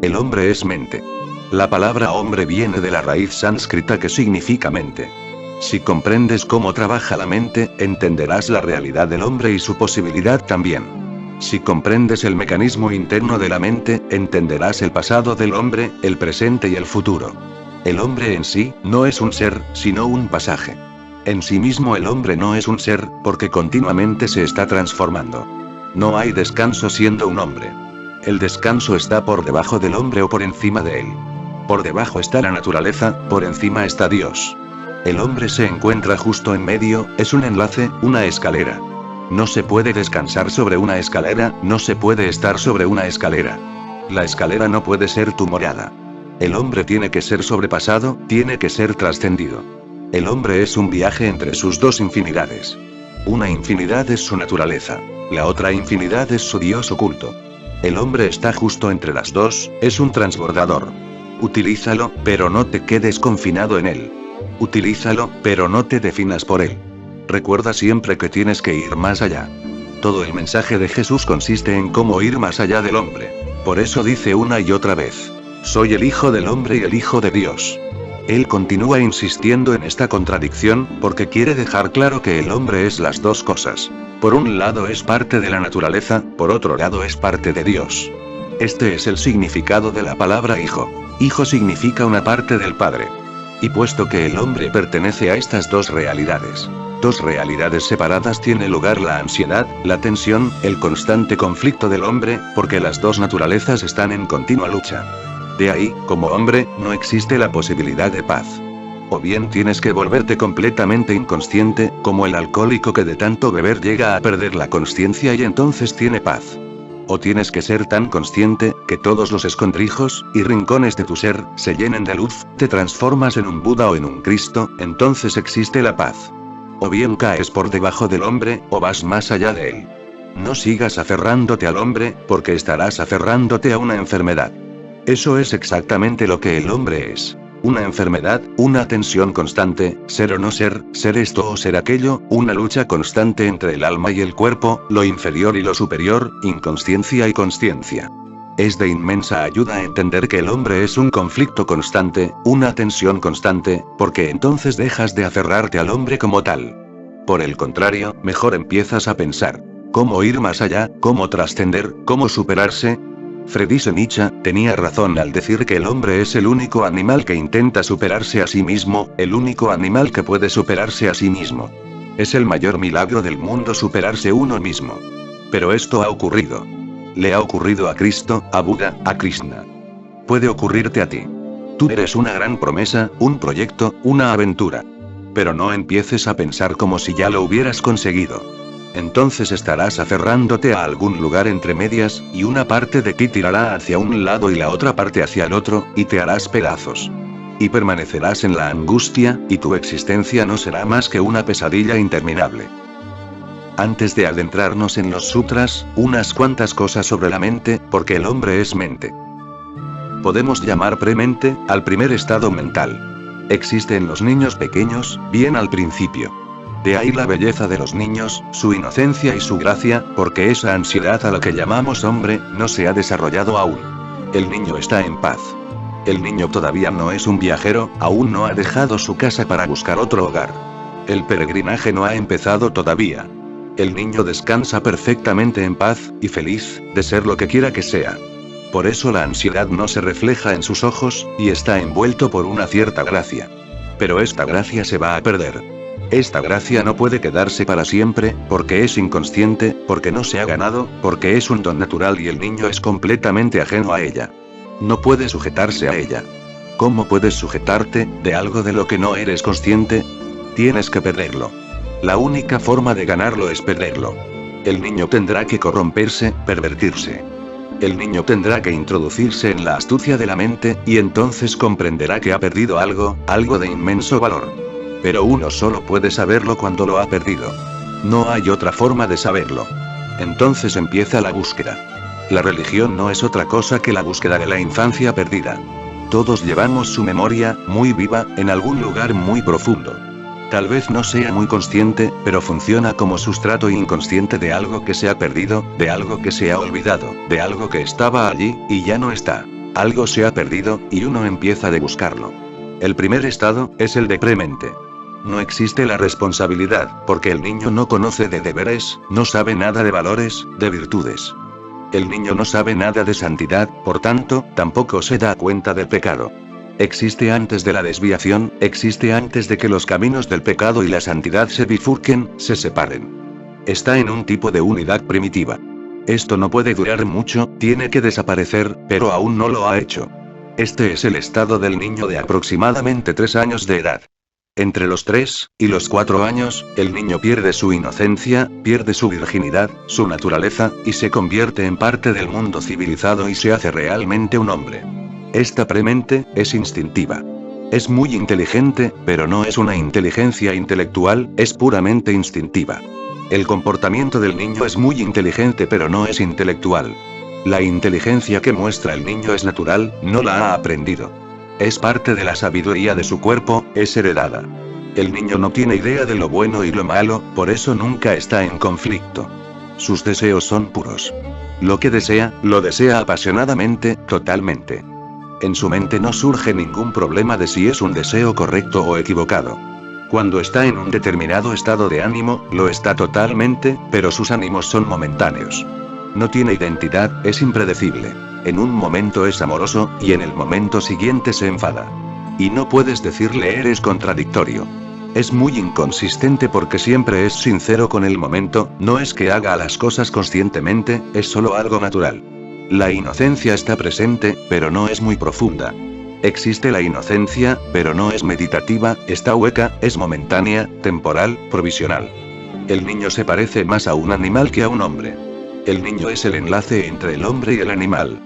El hombre es mente. La palabra hombre viene de la raíz sánscrita que significa mente. Si comprendes cómo trabaja la mente, entenderás la realidad del hombre y su posibilidad también. Si comprendes el mecanismo interno de la mente, entenderás el pasado del hombre, el presente y el futuro. El hombre en sí, no es un ser, sino un pasaje. En sí mismo el hombre no es un ser, porque continuamente se está transformando. No hay descanso siendo un hombre. El descanso está por debajo del hombre o por encima de él. Por debajo está la naturaleza, por encima está Dios. El hombre se encuentra justo en medio, es un enlace, una escalera. No se puede descansar sobre una escalera, no se puede estar sobre una escalera. La escalera no puede ser tu morada. El hombre tiene que ser sobrepasado, tiene que ser trascendido. El hombre es un viaje entre sus dos infinidades. Una infinidad es su naturaleza. La otra infinidad es su Dios oculto. El hombre está justo entre las dos, es un transbordador. Utilízalo, pero no te quedes confinado en él. Utilízalo, pero no te definas por él. Recuerda siempre que tienes que ir más allá. Todo el mensaje de Jesús consiste en cómo ir más allá del hombre. Por eso dice una y otra vez: soy el Hijo del Hombre y el Hijo de Dios. Él continúa insistiendo en esta contradicción, porque quiere dejar claro que el hombre es las dos cosas. Por un lado es parte de la naturaleza, por otro lado es parte de Dios. Este es el significado de la palabra hijo. Hijo significa una parte del Padre. Y puesto que el hombre pertenece a estas dos realidades separadas, tiene lugar la ansiedad, la tensión, el constante conflicto del hombre, porque las dos naturalezas están en continua lucha. De ahí, como hombre, no existe la posibilidad de paz. O bien tienes que volverte completamente inconsciente, como el alcohólico que de tanto beber llega a perder la consciencia y entonces tiene paz. O tienes que ser tan consciente, que todos los escondrijos y rincones de tu ser se llenen de luz, te transformas en un Buda o en un Cristo, entonces existe la paz. O bien caes por debajo del hombre, o vas más allá de él. No sigas aferrándote al hombre, porque estarás aferrándote a una enfermedad. Eso es exactamente lo que el hombre es. Una enfermedad, una tensión constante, ser o no ser, ser esto o ser aquello, una lucha constante entre el alma y el cuerpo, lo inferior y lo superior, inconsciencia y consciencia. Es de inmensa ayuda a entender que el hombre es un conflicto constante, una tensión constante, porque entonces dejas de aferrarte al hombre como tal. Por el contrario, mejor empiezas a pensar cómo ir más allá, cómo trascender, cómo superarse. Friedrich Nietzsche tenía razón al decir que el hombre es el único animal que intenta superarse a sí mismo, el único animal que puede superarse a sí mismo. Es el mayor milagro del mundo superarse uno mismo. Pero esto ha ocurrido. Le ha ocurrido a Cristo, a Buda, a Krishna. Puede ocurrirte a ti. Tú eres una gran promesa, un proyecto, una aventura. Pero no empieces a pensar como si ya lo hubieras conseguido. Entonces estarás aferrándote a algún lugar entre medias, y una parte de ti tirará hacia un lado y la otra parte hacia el otro, y te harás pedazos. Y permanecerás en la angustia, y tu existencia no será más que una pesadilla interminable. Antes de adentrarnos en los sutras, unas cuantas cosas sobre la mente, porque el hombre es mente. Podemos llamar premente al primer estado mental. Existe en los niños pequeños, bien al principio. De ahí la belleza de los niños, su inocencia y su gracia, porque esa ansiedad a la que llamamos hombre, no se ha desarrollado aún. El niño está en paz. El niño todavía no es un viajero, aún no ha dejado su casa para buscar otro hogar. El peregrinaje no ha empezado todavía. El niño descansa perfectamente en paz, y feliz, de ser lo que quiera que sea. Por eso la ansiedad no se refleja en sus ojos, y está envuelto por una cierta gracia. Pero esta gracia se va a perder. Esta gracia no puede quedarse para siempre, porque es inconsciente, porque no se ha ganado, porque es un don natural y el niño es completamente ajeno a ella. No puede sujetarse a ella. ¿Cómo puedes sujetarte de algo de lo que no eres consciente? Tienes que perderlo. La única forma de ganarlo es perderlo. El niño tendrá que corromperse, pervertirse. El niño tendrá que introducirse en la astucia de la mente, y entonces comprenderá que ha perdido algo, algo de inmenso valor. Pero uno solo puede saberlo cuando lo ha perdido. No hay otra forma de saberlo. Entonces empieza la búsqueda. La religión no es otra cosa que la búsqueda de la infancia perdida. Todos llevamos su memoria, muy viva, en algún lugar muy profundo. Tal vez no sea muy consciente, pero funciona como sustrato inconsciente de algo que se ha perdido, de algo que se ha olvidado, de algo que estaba allí, y ya no está. Algo se ha perdido, y uno empieza a buscarlo. El primer estado es el de premente. No existe la responsabilidad, porque el niño no conoce de deberes, no sabe nada de valores, de virtudes. El niño no sabe nada de santidad, por tanto, tampoco se da cuenta del pecado. Existe antes de la desviación, existe antes de que los caminos del pecado y la santidad se bifurquen, se separen. Está en un tipo de unidad primitiva. Esto no puede durar mucho, tiene que desaparecer, pero aún no lo ha hecho. Este es el estado del niño de aproximadamente 3 años de edad. Entre los 3 y los 4 años, el niño pierde su inocencia, pierde su virginidad, su naturaleza, y se convierte en parte del mundo civilizado y se hace realmente un hombre. Esta premente es instintiva. Es muy inteligente, pero no es una inteligencia intelectual, es puramente instintiva. El comportamiento del niño es muy inteligente, pero no es intelectual. La inteligencia que muestra el niño es natural, no la ha aprendido. Es parte de la sabiduría de su cuerpo, es heredada. El niño no tiene idea de lo bueno y lo malo, por eso nunca está en conflicto. Sus deseos son puros. Lo que desea, lo desea apasionadamente, totalmente. En su mente no surge ningún problema de si es un deseo correcto o equivocado. Cuando está en un determinado estado de ánimo, lo está totalmente, pero sus ánimos son momentáneos. No tiene identidad, es impredecible. En un momento es amoroso, y en el momento siguiente se enfada. Y no puedes decirle eres contradictorio. Es muy inconsistente porque siempre es sincero con el momento, no es que haga las cosas conscientemente, es solo algo natural. La inocencia está presente, pero no es muy profunda. Existe la inocencia, pero no es meditativa, está hueca, es momentánea, temporal, provisional. El niño se parece más a un animal que a un hombre. El niño es el enlace entre el hombre y el animal.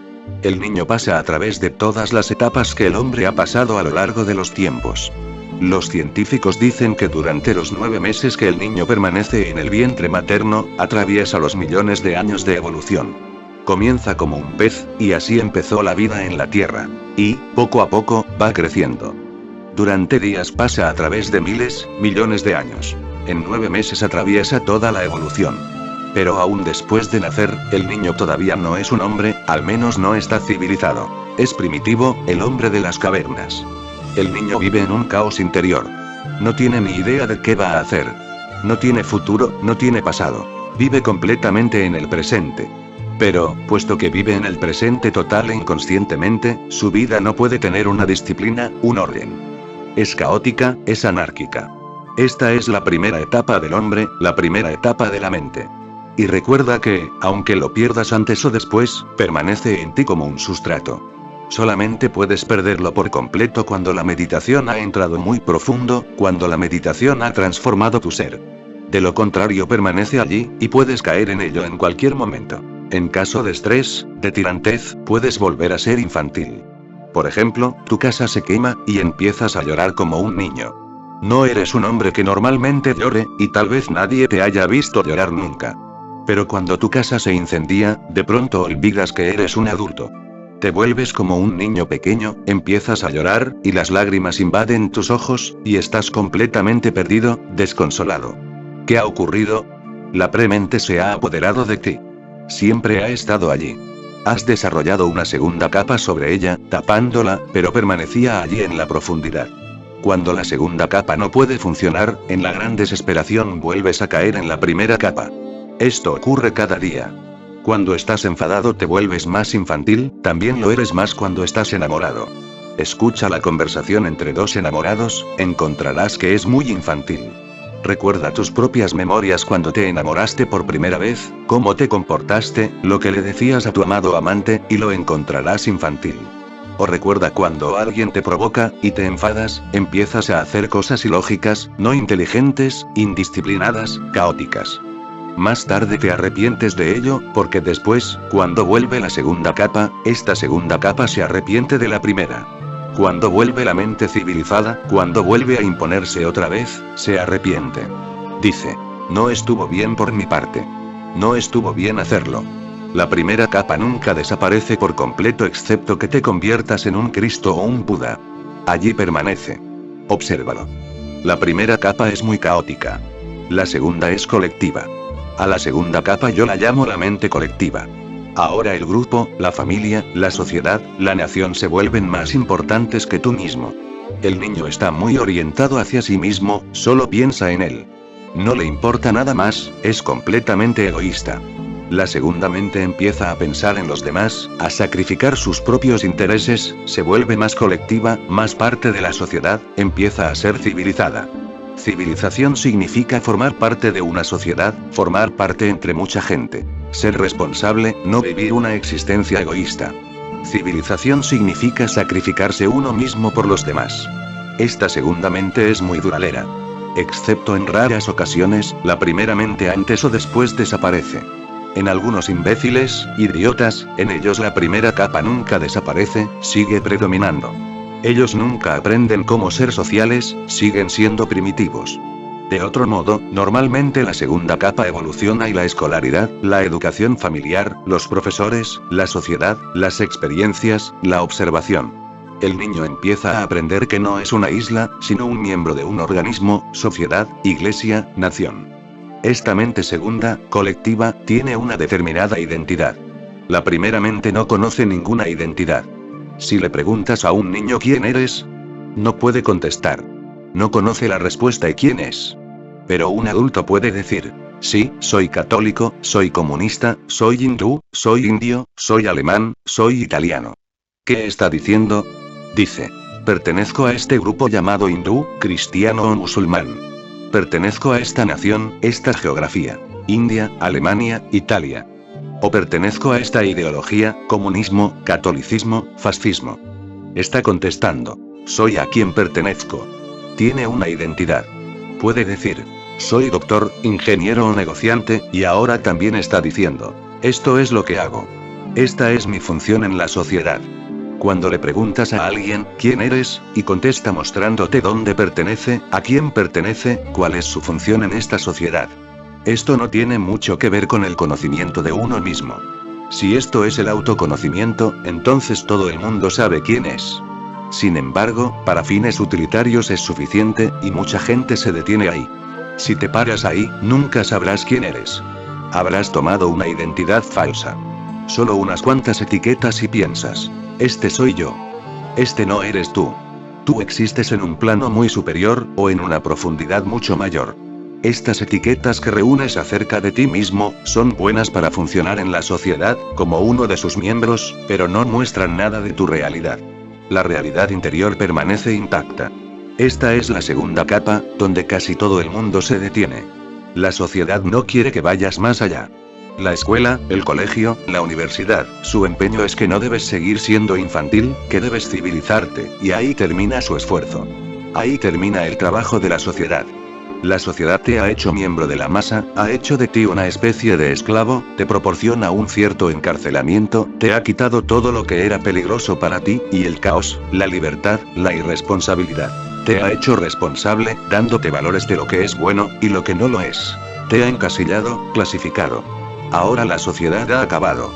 El niño pasa a través de todas las etapas que el hombre ha pasado a lo largo de los tiempos. Los científicos dicen que durante los 9 meses que el niño permanece en el vientre materno, atraviesa los millones de años de evolución. Comienza como un pez, y así empezó la vida en la Tierra. Y, poco a poco, va creciendo. Durante días pasa a través de miles, millones de años. En 9 meses atraviesa toda la evolución. Pero aún después de nacer, el niño todavía no es un hombre, al menos no está civilizado. Es primitivo, el hombre de las cavernas. El niño vive en un caos interior. No tiene ni idea de qué va a hacer. No tiene futuro, no tiene pasado. Vive completamente en el presente. Pero, puesto que vive en el presente total e inconscientemente, su vida no puede tener una disciplina, un orden. Es caótica, es anárquica. Esta es la primera etapa del hombre, la primera etapa de la mente. Y recuerda que, aunque lo pierdas antes o después, permanece en ti como un sustrato. Solamente puedes perderlo por completo cuando la meditación ha entrado muy profundo, cuando la meditación ha transformado tu ser. De lo contrario permanece allí, y puedes caer en ello en cualquier momento. En caso de estrés, de tirantez, puedes volver a ser infantil. Por ejemplo, tu casa se quema, y empiezas a llorar como un niño. No eres un hombre que normalmente llore, y tal vez nadie te haya visto llorar nunca. Pero cuando tu casa se incendia, de pronto olvidas que eres un adulto. Te vuelves como un niño pequeño, empiezas a llorar, y las lágrimas invaden tus ojos, y estás completamente perdido, desconsolado. ¿Qué ha ocurrido? La premente se ha apoderado de ti. Siempre ha estado allí. Has desarrollado una segunda capa sobre ella, tapándola, pero permanecía allí en la profundidad. Cuando la segunda capa no puede funcionar, en la gran desesperación vuelves a caer en la primera capa. Esto ocurre cada día. Cuando estás enfadado te vuelves más infantil, también lo eres más cuando estás enamorado. Escucha la conversación entre dos enamorados, encontrarás que es muy infantil. Recuerda tus propias memorias cuando te enamoraste por primera vez, cómo te comportaste, lo que le decías a tu amado amante, y lo encontrarás infantil. O recuerda cuando alguien te provoca, y te enfadas, empiezas a hacer cosas ilógicas, no inteligentes, indisciplinadas, caóticas. Más tarde te arrepientes de ello, porque después, cuando vuelve la segunda capa, esta segunda capa se arrepiente de la primera. Cuando vuelve la mente civilizada, cuando vuelve a imponerse otra vez, se arrepiente. Dice, no estuvo bien por mi parte. No estuvo bien hacerlo. La primera capa nunca desaparece por completo excepto que te conviertas en un Cristo o un Buda. Allí permanece. Obsérvalo. La primera capa es muy caótica. La segunda es colectiva. A la segunda capa yo la llamo la mente colectiva. Ahora el grupo, la familia, la sociedad, la nación se vuelven más importantes que tú mismo. El niño está muy orientado hacia sí mismo, solo piensa en él. No le importa nada más, es completamente egoísta. La segunda mente empieza a pensar en los demás, a sacrificar sus propios intereses, se vuelve más colectiva, más parte de la sociedad, empieza a ser civilizada. Civilización significa formar parte de una sociedad, formar parte entre mucha gente. Ser responsable, no vivir una existencia egoísta. Civilización significa sacrificarse uno mismo por los demás. Esta segunda mente es muy duradera. Excepto en raras ocasiones, la primera mente antes o después desaparece. En algunos imbéciles, idiotas, en ellos la primera capa nunca desaparece, sigue predominando. Ellos nunca aprenden cómo ser sociales, siguen siendo primitivos. De otro modo, normalmente la segunda capa evoluciona y la escolaridad, la educación familiar, los profesores, la sociedad, las experiencias, la observación. El niño empieza a aprender que no es una isla, sino un miembro de un organismo, sociedad, iglesia, nación. Esta mente segunda, colectiva, tiene una determinada identidad. La primera mente no conoce ninguna identidad. Si le preguntas a un niño quién eres, no puede contestar. No conoce la respuesta y quién es. Pero un adulto puede decir, sí, soy católico, soy comunista, soy hindú, soy indio, soy alemán, soy italiano. ¿Qué está diciendo? Dice, pertenezco a este grupo llamado hindú, cristiano o musulmán. Pertenezco a esta nación, esta geografía. India, Alemania, Italia. O pertenezco a esta ideología, comunismo, catolicismo, fascismo. Está contestando, soy a quien pertenezco. Tiene una identidad. Puede decir, soy doctor, ingeniero o negociante, y ahora también está diciendo, esto es lo que hago. Esta es mi función en la sociedad. Cuando le preguntas a alguien, ¿quién eres?, y contesta mostrándote dónde pertenece, a quién pertenece, cuál es su función en esta sociedad. Esto no tiene mucho que ver con el conocimiento de uno mismo. Si esto es el autoconocimiento, entonces todo el mundo sabe quién es. Sin embargo, para fines utilitarios es suficiente, y mucha gente se detiene ahí. Si te paras ahí, nunca sabrás quién eres. Habrás tomado una identidad falsa. Solo unas cuantas etiquetas y piensas, este soy yo. Este no eres tú. Tú existes en un plano muy superior, o en una profundidad mucho mayor. Estas etiquetas que reúnes acerca de ti mismo, son buenas para funcionar en la sociedad, como uno de sus miembros, pero no muestran nada de tu realidad. La realidad interior permanece intacta. Esta es la segunda capa, donde casi todo el mundo se detiene. La sociedad no quiere que vayas más allá. La escuela, el colegio, la universidad, su empeño es que no debes seguir siendo infantil, que debes civilizarte, y ahí termina su esfuerzo. Ahí termina el trabajo de la sociedad. La sociedad te ha hecho miembro de la masa, ha hecho de ti una especie de esclavo, te proporciona un cierto encarcelamiento, te ha quitado todo lo que era peligroso para ti, y el caos, la libertad, la irresponsabilidad. Te ha hecho responsable, dándote valores de lo que es bueno, y lo que no lo es. Te ha encasillado, clasificado. Ahora la sociedad ha acabado.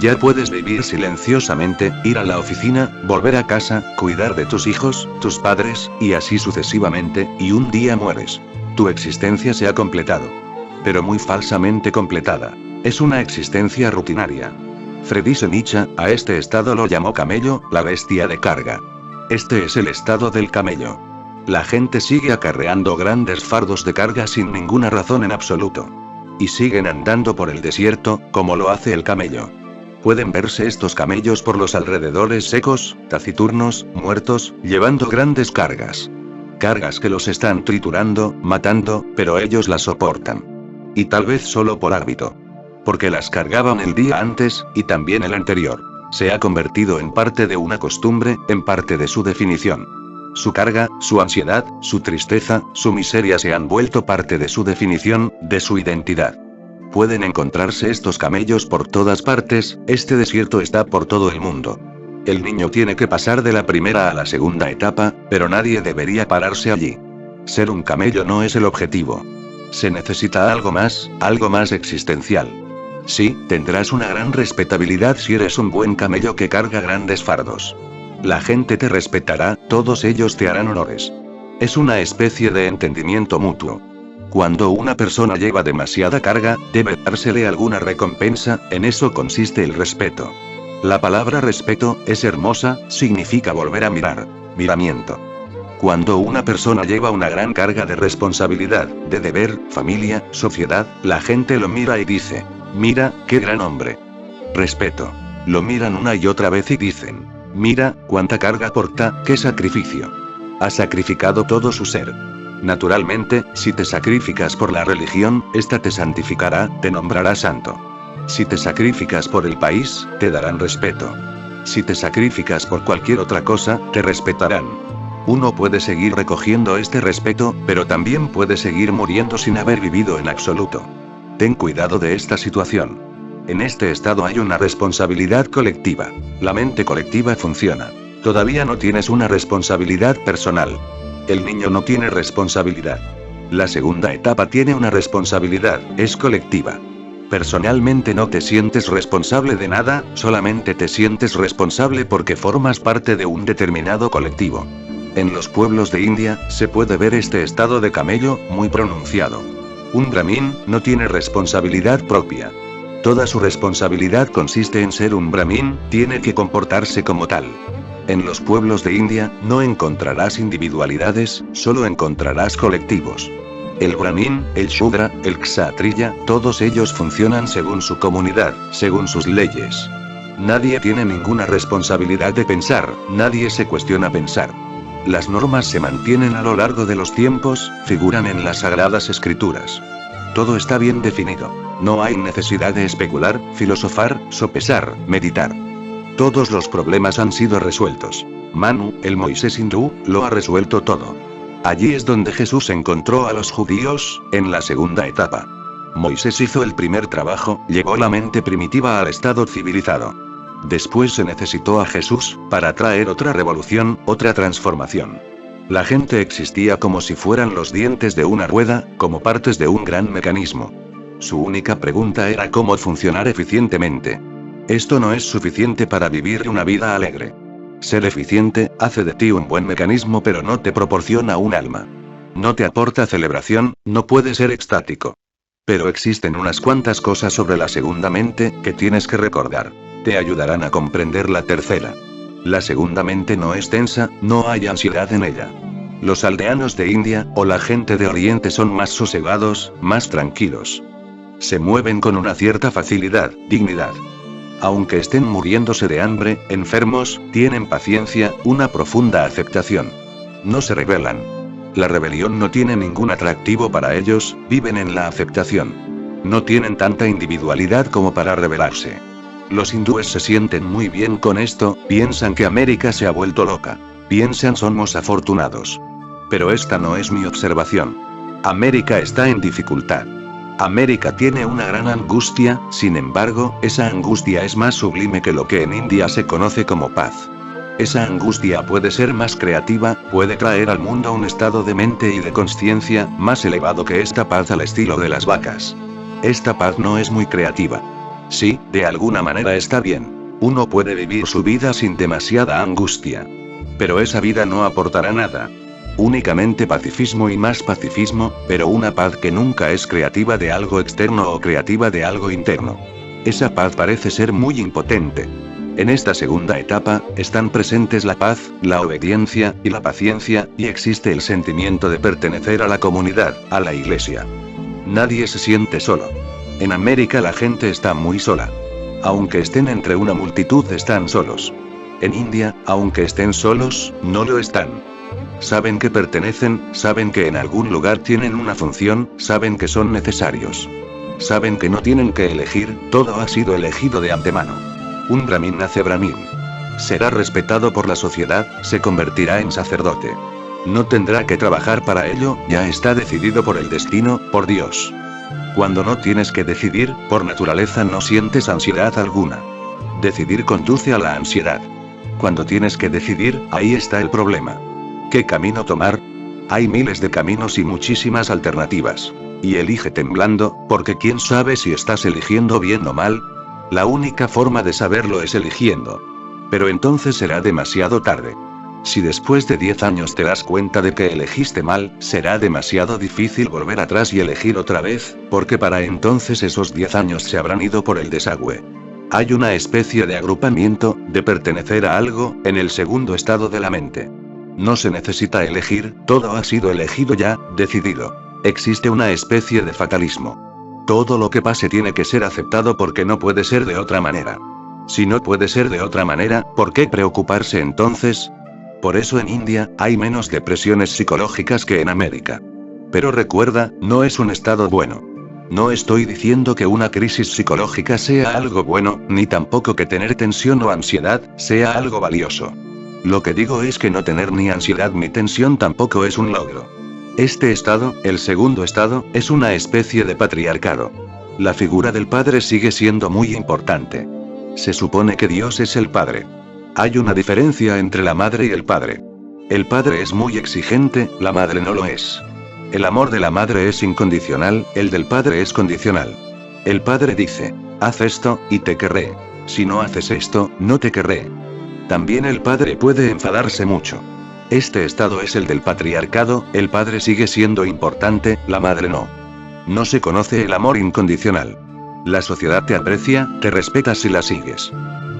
Ya puedes vivir silenciosamente, ir a la oficina, volver a casa, cuidar de tus hijos, tus padres, y así sucesivamente, y un día mueres. Tu existencia se ha completado. Pero muy falsamente completada. Es una existencia rutinaria. Friedrich Nietzsche, a este estado lo llamó camello, la bestia de carga. Este es el estado del camello. La gente sigue acarreando grandes fardos de carga sin ninguna razón en absoluto. Y siguen andando por el desierto, como lo hace el camello. Pueden verse estos camellos por los alrededores secos, taciturnos, muertos, llevando grandes cargas. Cargas que los están triturando, matando, pero ellos las soportan. Y tal vez solo por hábito. Porque las cargaban el día antes, y también el anterior. Se ha convertido en parte de una costumbre, en parte de su definición. Su carga, su ansiedad, su tristeza, su miseria se han vuelto parte de su definición, de su identidad. Pueden encontrarse estos camellos por todas partes, este desierto está por todo el mundo. El niño tiene que pasar de la primera a la segunda etapa, pero nadie debería pararse allí. Ser un camello no es el objetivo. Se necesita algo más existencial. Sí, tendrás una gran respetabilidad si eres un buen camello que carga grandes fardos. La gente te respetará, todos ellos te harán honores. Es una especie de entendimiento mutuo. Cuando una persona lleva demasiada carga, debe dársele alguna recompensa, en eso consiste el respeto. La palabra respeto es hermosa, significa volver a mirar, miramiento. Cuando una persona lleva una gran carga de responsabilidad, de deber, familia, sociedad, la gente lo mira y dice, mira, qué gran hombre. Respeto. Lo miran una y otra vez y dicen, mira, cuánta carga porta, qué sacrificio. Ha sacrificado todo su ser. Naturalmente, si te sacrificas por la religión, esta te santificará, te nombrará santo. Si te sacrificas por el país, te darán respeto. Si te sacrificas por cualquier otra cosa, te respetarán. Uno puede seguir recogiendo este respeto, pero también puede seguir muriendo sin haber vivido en absoluto. Ten cuidado de esta situación. En este estado hay una responsabilidad colectiva. La mente colectiva funciona. Todavía no tienes una responsabilidad personal. El niño no tiene responsabilidad. La segunda etapa tiene una responsabilidad, es colectiva. Personalmente no te sientes responsable de nada, solamente te sientes responsable porque formas parte de un determinado colectivo. En los pueblos de India, se puede ver este estado de camello, muy pronunciado. Un brahmin no tiene responsabilidad propia. Toda su responsabilidad consiste en ser un brahmin, tiene que comportarse como tal. En los pueblos de India, no encontrarás individualidades, solo encontrarás colectivos. El brahmin, el shudra, el kshatriya, todos ellos funcionan según su comunidad, según sus leyes. Nadie tiene ninguna responsabilidad de pensar, nadie se cuestiona pensar. Las normas se mantienen a lo largo de los tiempos, figuran en las sagradas escrituras. Todo está bien definido. No hay necesidad de especular, filosofar, sopesar, meditar. Todos los problemas han sido resueltos. Manu, el Moisés hindú, lo ha resuelto todo. Allí es donde Jesús encontró a los judíos, en la segunda etapa. Moisés hizo el primer trabajo, llevó la mente primitiva al estado civilizado. Después se necesitó a Jesús, para traer otra revolución, otra transformación. La gente existía como si fueran los dientes de una rueda, como partes de un gran mecanismo. Su única pregunta era cómo funcionar eficientemente. Esto no es suficiente para vivir una vida alegre. Ser eficiente, hace de ti un buen mecanismo pero no te proporciona un alma. No te aporta celebración, no puede ser extático. Pero existen unas cuantas cosas sobre la segunda mente, que tienes que recordar. Te ayudarán a comprender la tercera. La segunda mente no es tensa, no hay ansiedad en ella. Los aldeanos de India, o la gente de Oriente son más sosegados, más tranquilos. Se mueven con una cierta facilidad, dignidad. Aunque estén muriéndose de hambre, enfermos, tienen paciencia, una profunda aceptación. No se rebelan. La rebelión no tiene ningún atractivo para ellos, viven en la aceptación. No tienen tanta individualidad como para rebelarse. Los hindúes se sienten muy bien con esto, piensan que América se ha vuelto loca. Piensan somos afortunados. Pero esta no es mi observación. América está en dificultad. América tiene una gran angustia, sin embargo, esa angustia es más sublime que lo que en India se conoce como paz. Esa angustia puede ser más creativa, puede traer al mundo un estado de mente y de conciencia, más elevado que esta paz al estilo de las vacas. Esta paz no es muy creativa. Sí, de alguna manera está bien. Uno puede vivir su vida sin demasiada angustia. Pero esa vida no aportará nada. Únicamente pacifismo y más pacifismo, pero una paz que nunca es creativa de algo externo o creativa de algo interno. Esa paz parece ser muy impotente. En esta segunda etapa, están presentes la paz, la obediencia, y la paciencia, y existe el sentimiento de pertenecer a la comunidad, a la iglesia. Nadie se siente solo. En América la gente está muy sola. Aunque estén entre una multitud están solos. En India, aunque estén solos, no lo están. Saben que pertenecen, saben que en algún lugar tienen una función, saben que son necesarios. Saben que no tienen que elegir, todo ha sido elegido de antemano. Un brahmin nace brahmin. Será respetado por la sociedad, se convertirá en sacerdote. No tendrá que trabajar para ello, ya está decidido por el destino, por Dios. Cuando no tienes que decidir, por naturaleza no sientes ansiedad alguna. Decidir conduce a la ansiedad. Cuando tienes que decidir, ahí está el problema. ¿Qué camino tomar? Hay miles de caminos y muchísimas alternativas. Y elige temblando, porque quién sabe si estás eligiendo bien o mal. La única forma de saberlo es eligiendo. Pero entonces será demasiado tarde. Si después de 10 años te das cuenta de que elegiste mal, será demasiado difícil volver atrás y elegir otra vez, porque para entonces esos 10 años se habrán ido por el desagüe. Hay una especie de agrupamiento, de pertenecer a algo, en el segundo estado de la mente. No se necesita elegir, todo ha sido elegido ya, decidido. Existe una especie de fatalismo. Todo lo que pase tiene que ser aceptado porque no puede ser de otra manera. Si no puede ser de otra manera, ¿por qué preocuparse entonces? Por eso en India, hay menos depresiones psicológicas que en América. Pero recuerda, no es un estado bueno. No estoy diciendo que una crisis psicológica sea algo bueno, ni tampoco que tener tensión o ansiedad sea algo valioso. Lo que digo es que no tener ni ansiedad ni tensión tampoco es un logro. Este estado, el segundo estado, es una especie de patriarcado. La figura del padre sigue siendo muy importante. Se supone que Dios es el padre. Hay una diferencia entre la madre y el padre. El padre es muy exigente, la madre no lo es. El amor de la madre es incondicional, el del padre es condicional. El padre dice, haz esto, y te querré. Si no haces esto, no te querré. También el padre puede enfadarse mucho. Este estado es el del patriarcado, el padre sigue siendo importante, la madre no. No se conoce el amor incondicional. La sociedad te aprecia, te respeta si la sigues.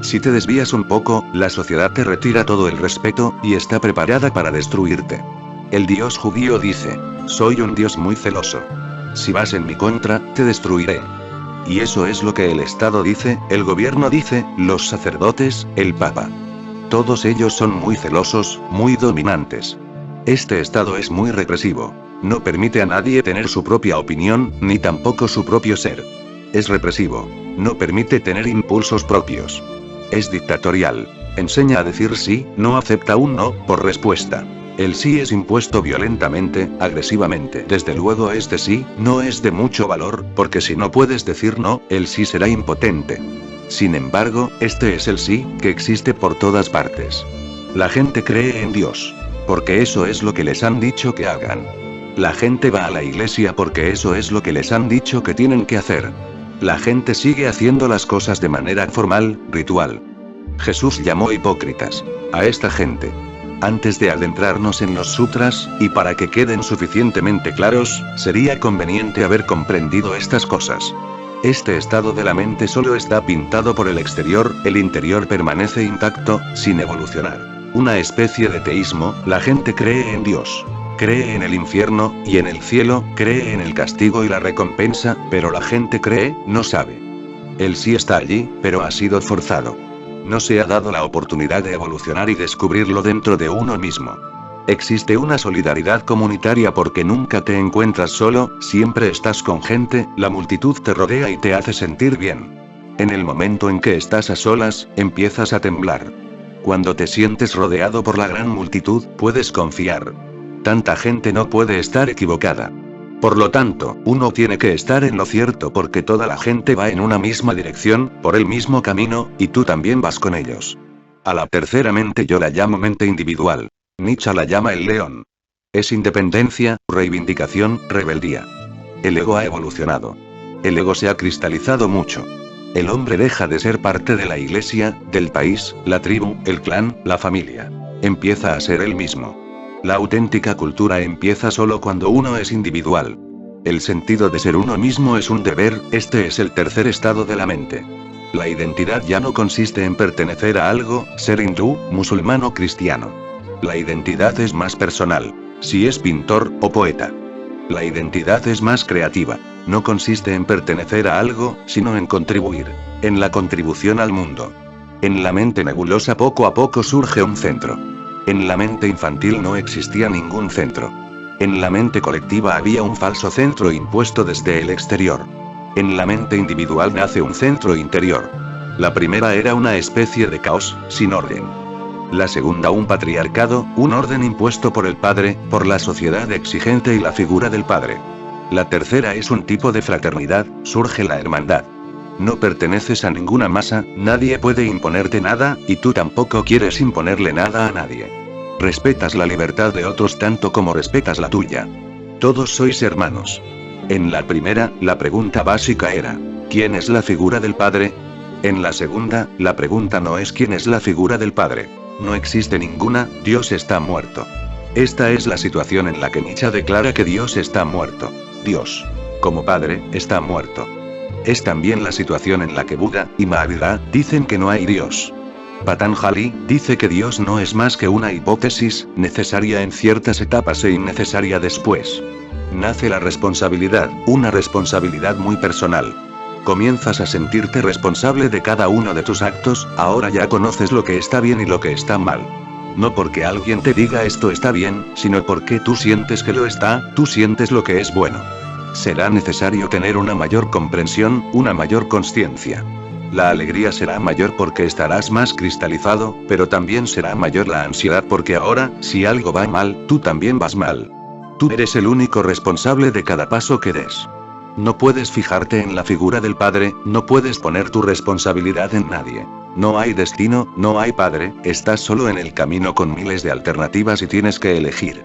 Si te desvías un poco, la sociedad te retira todo el respeto, y está preparada para destruirte. El Dios judío dice, soy un Dios muy celoso. Si vas en mi contra, te destruiré. Y eso es lo que el Estado dice, el gobierno dice, los sacerdotes, el Papa. Todos ellos son muy celosos, muy dominantes. Este Estado es muy represivo. No permite a nadie tener su propia opinión, ni tampoco su propio ser. Es represivo. No permite tener impulsos propios. Es dictatorial. Enseña a decir sí, no acepta un no, por respuesta. El sí es impuesto violentamente, agresivamente. Desde luego este sí, no es de mucho valor, porque si no puedes decir no, el sí será impotente. Sin embargo, este es el sí, que existe por todas partes. La gente cree en Dios. Porque eso es lo que les han dicho que hagan. La gente va a la iglesia porque eso es lo que les han dicho que tienen que hacer. La gente sigue haciendo las cosas de manera formal, ritual. Jesús llamó hipócritas a esta gente. Antes de adentrarnos en los sutras, y para que queden suficientemente claros, sería conveniente haber comprendido estas cosas. Este estado de la mente solo está pintado por el exterior, el interior permanece intacto, sin evolucionar. Una especie de teísmo, la gente cree en Dios. Cree en el infierno, y en el cielo, cree en el castigo y la recompensa, pero la gente cree, no sabe. El sí está allí, pero ha sido forzado. No se ha dado la oportunidad de evolucionar y descubrirlo dentro de uno mismo. Existe una solidaridad comunitaria porque nunca te encuentras solo, siempre estás con gente, la multitud te rodea y te hace sentir bien. En el momento en que estás a solas, empiezas a temblar. Cuando te sientes rodeado por la gran multitud, puedes confiar. Tanta gente no puede estar equivocada. Por lo tanto, uno tiene que estar en lo cierto porque toda la gente va en una misma dirección, por el mismo camino, y tú también vas con ellos. A la tercera mente yo la llamo mente individual. Nietzsche la llama el león. Es independencia, reivindicación, rebeldía. El ego ha evolucionado. El ego se ha cristalizado mucho. El hombre deja de ser parte de la iglesia, del país, la tribu, el clan, la familia. Empieza a ser él mismo. La auténtica cultura empieza solo cuando uno es individual. El sentido de ser uno mismo es un deber, este es el tercer estado de la mente. La identidad ya no consiste en pertenecer a algo, ser hindú, musulmán o cristiano. La identidad es más personal, si es pintor o poeta. La identidad es más creativa. No consiste en pertenecer a algo, sino en contribuir, en la contribución al mundo. En la mente nebulosa poco a poco surge un centro. En la mente infantil no existía ningún centro. En la mente colectiva había un falso centro impuesto desde el exterior. En la mente individual nace un centro interior. La primera era una especie de caos, sin orden. La segunda un patriarcado, un orden impuesto por el padre, por la sociedad exigente y la figura del padre. La tercera es un tipo de fraternidad, surge la hermandad. No perteneces a ninguna masa, nadie puede imponerte nada, y tú tampoco quieres imponerle nada a nadie. Respetas la libertad de otros tanto como respetas la tuya. Todos sois hermanos. En la primera, la pregunta básica era, ¿quién es la figura del padre? En la segunda, la pregunta no es quién es la figura del padre. No existe ninguna, Dios está muerto. Esta es la situación en la que Nietzsche declara que Dios está muerto. Dios, como padre, está muerto. Es también la situación en la que Buda y Mahavira dicen que no hay Dios. Patanjali dice que Dios no es más que una hipótesis, necesaria en ciertas etapas e innecesaria después. Nace la responsabilidad, una responsabilidad muy personal. Comienzas a sentirte responsable de cada uno de tus actos, ahora ya conoces lo que está bien y lo que está mal. No porque alguien te diga esto está bien, sino porque tú sientes que lo está, tú sientes lo que es bueno. Será necesario tener una mayor comprensión, una mayor consciencia. La alegría será mayor porque estarás más cristalizado, pero también será mayor la ansiedad porque ahora, si algo va mal, tú también vas mal. Tú eres el único responsable de cada paso que des. No puedes fijarte en la figura del padre, no puedes poner tu responsabilidad en nadie. No hay destino, no hay padre, estás solo en el camino con miles de alternativas y tienes que elegir.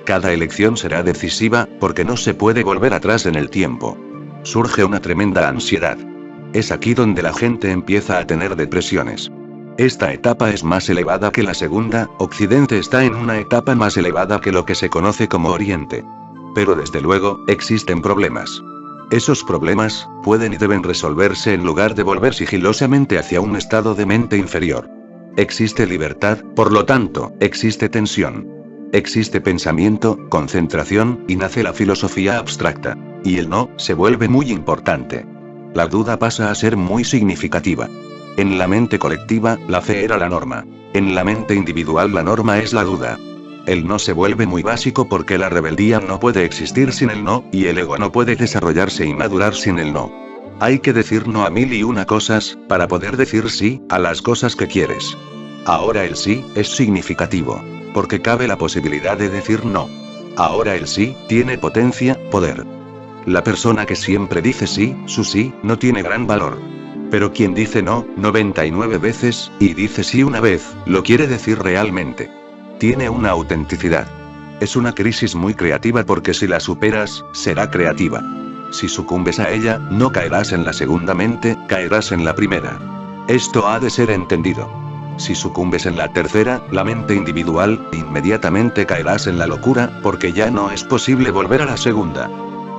Cada elección será decisiva, porque no se puede volver atrás en el tiempo. Surge una tremenda ansiedad. Es aquí donde la gente empieza a tener depresiones. Esta etapa es más elevada que la segunda, Occidente está en una etapa más elevada que lo que se conoce como Oriente. Pero desde luego, existen problemas. Esos problemas pueden y deben resolverse en lugar de volver sigilosamente hacia un estado de mente inferior. Existe libertad, por lo tanto, existe tensión. Existe pensamiento, concentración, y nace la filosofía abstracta. Y el no se vuelve muy importante. La duda pasa a ser muy significativa. En la mente colectiva, la fe era la norma. En la mente individual la norma es la duda. El no se vuelve muy básico porque la rebeldía no puede existir sin el no, y el ego no puede desarrollarse y madurar sin el no. Hay que decir no a 1001 cosas, para poder decir sí, a las cosas que quieres. Ahora el sí, es significativo. Porque cabe la posibilidad de decir no. Ahora el sí, tiene potencia, poder. La persona que siempre dice sí, su sí, no tiene gran valor. Pero quien dice no, 99 veces, y dice sí una vez, lo quiere decir realmente. Tiene una autenticidad. Es una crisis muy creativa porque si la superas, será creativa. Si sucumbes a ella, no caerás en la segunda mente, caerás en la primera. Esto ha de ser entendido. Si sucumbes en la tercera, la mente individual, inmediatamente caerás en la locura, porque ya no es posible volver a la segunda.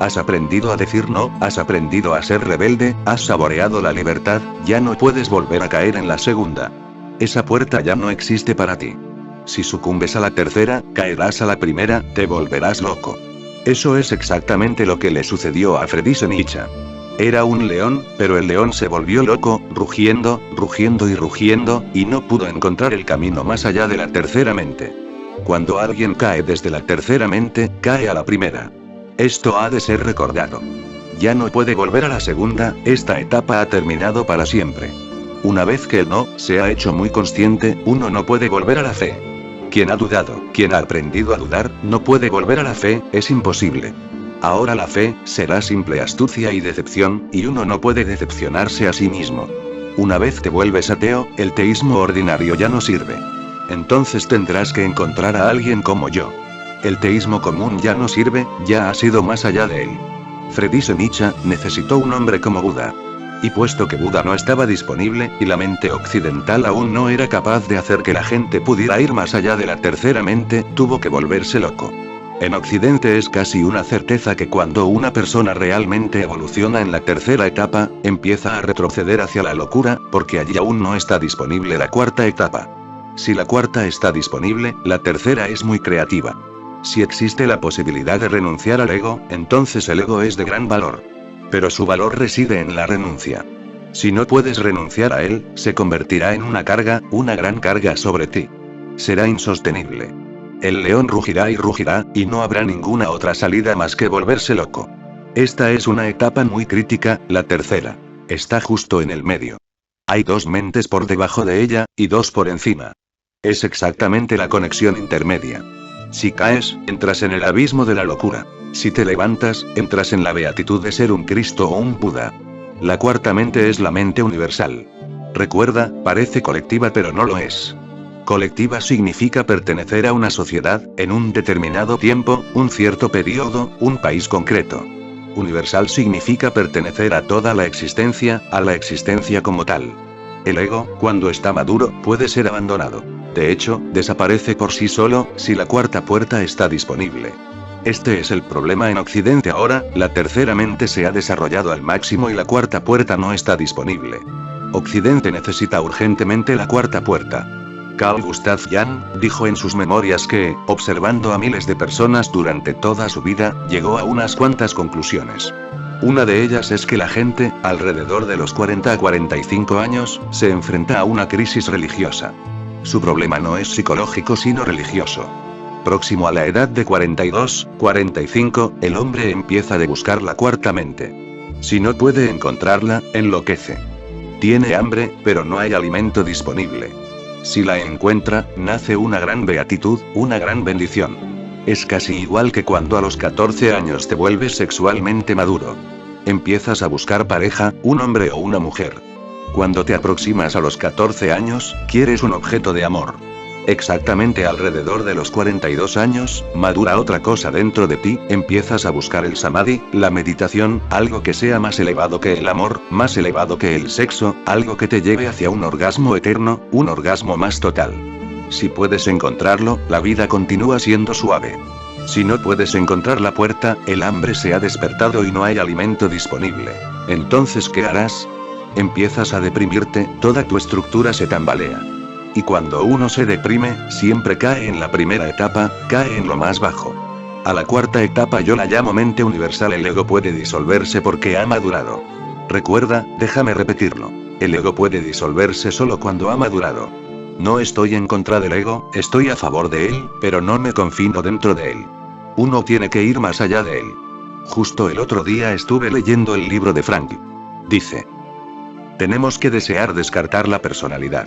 Has aprendido a decir no, has aprendido a ser rebelde, has saboreado la libertad, ya no puedes volver a caer en la segunda. Esa puerta ya no existe para ti. Si sucumbes a la tercera, caerás a la primera, te volverás loco. Eso es exactamente lo que le sucedió a Friedrich Nietzsche. Era un león, pero el león se volvió loco, rugiendo, rugiendo y rugiendo, y no pudo encontrar el camino más allá de la tercera mente. Cuando alguien cae desde la tercera mente, cae a la primera. Esto ha de ser recordado. Ya no puede volver a la segunda, esta etapa ha terminado para siempre. Una vez que el no se ha hecho muy consciente, uno no puede volver a la fe. Quien ha dudado, quien ha aprendido a dudar, no puede volver a la fe, es imposible. Ahora la fe será simple astucia y decepción, y uno no puede decepcionarse a sí mismo. Una vez te vuelves ateo, el teísmo ordinario ya no sirve. Entonces tendrás que encontrar a alguien como yo. El teísmo común ya no sirve, ya ha sido más allá de él. Friedrich Nietzsche necesitó un hombre como Buda. Y puesto que Buda no estaba disponible, y la mente occidental aún no era capaz de hacer que la gente pudiera ir más allá de la tercera mente, tuvo que volverse loco. En Occidente es casi una certeza que cuando una persona realmente evoluciona en la tercera etapa, empieza a retroceder hacia la locura, porque allí aún no está disponible la cuarta etapa. Si la cuarta está disponible, la tercera es muy creativa. Si existe la posibilidad de renunciar al ego, entonces el ego es de gran valor. Pero su valor reside en la renuncia. Si no puedes renunciar a él, se convertirá en una carga, una gran carga sobre ti. Será insostenible. El león rugirá, y no habrá ninguna otra salida más que volverse loco. Esta es una etapa muy crítica, la tercera. Está justo en el medio. Hay dos mentes por debajo de ella, y dos por encima. Es exactamente la conexión intermedia. Si caes, entras en el abismo de la locura. Si te levantas, entras en la beatitud de ser un Cristo o un Buda. La cuarta mente es la mente universal. Recuerda, parece colectiva pero no lo es. Colectiva significa pertenecer a una sociedad, en un determinado tiempo, un cierto periodo, un país concreto. Universal significa pertenecer a toda la existencia, a la existencia como tal. El ego, cuando está maduro, puede ser abandonado. De hecho, desaparece por sí solo, si la cuarta puerta está disponible. Este es el problema en Occidente ahora, la tercera mente se ha desarrollado al máximo y la cuarta puerta no está disponible. Occidente necesita urgentemente la cuarta puerta. Carl Gustav Jung dijo en sus memorias que, observando a miles de personas durante toda su vida, llegó a unas cuantas conclusiones. Una de ellas es que la gente, alrededor de los 40 a 45 años, se enfrenta a una crisis religiosa. Su problema no es psicológico sino religioso. Próximo a la edad de 42, 45, el hombre empieza a buscar la cuarta mente. Si no puede encontrarla, enloquece. Tiene hambre, pero no hay alimento disponible. Si la encuentra, nace una gran beatitud, una gran bendición. Es casi igual que cuando a los 14 años te vuelves sexualmente maduro. Empiezas a buscar pareja, un hombre o una mujer. Cuando te aproximas a los 14 años, quieres un objeto de amor. Exactamente alrededor de los 42 años, madura otra cosa dentro de ti, empiezas a buscar el samadhi, la meditación, algo que sea más elevado que el amor, más elevado que el sexo, algo que te lleve hacia un orgasmo eterno, un orgasmo más total. Si puedes encontrarlo, la vida continúa siendo suave. Si no puedes encontrar la puerta, el hambre se ha despertado y no hay alimento disponible. Entonces, ¿qué harás? Empiezas a deprimirte, toda tu estructura se tambalea. Y cuando uno se deprime, siempre cae en la primera etapa, cae en lo más bajo. A la cuarta etapa yo la llamo mente universal. El ego puede disolverse porque ha madurado. Recuerda, déjame repetirlo. El ego puede disolverse solo cuando ha madurado. No estoy en contra del ego, estoy a favor de él, pero no me confino dentro de él. Uno tiene que ir más allá de él. Justo el otro día estuve leyendo el libro de Frank. Dice: tenemos que desear descartar la personalidad.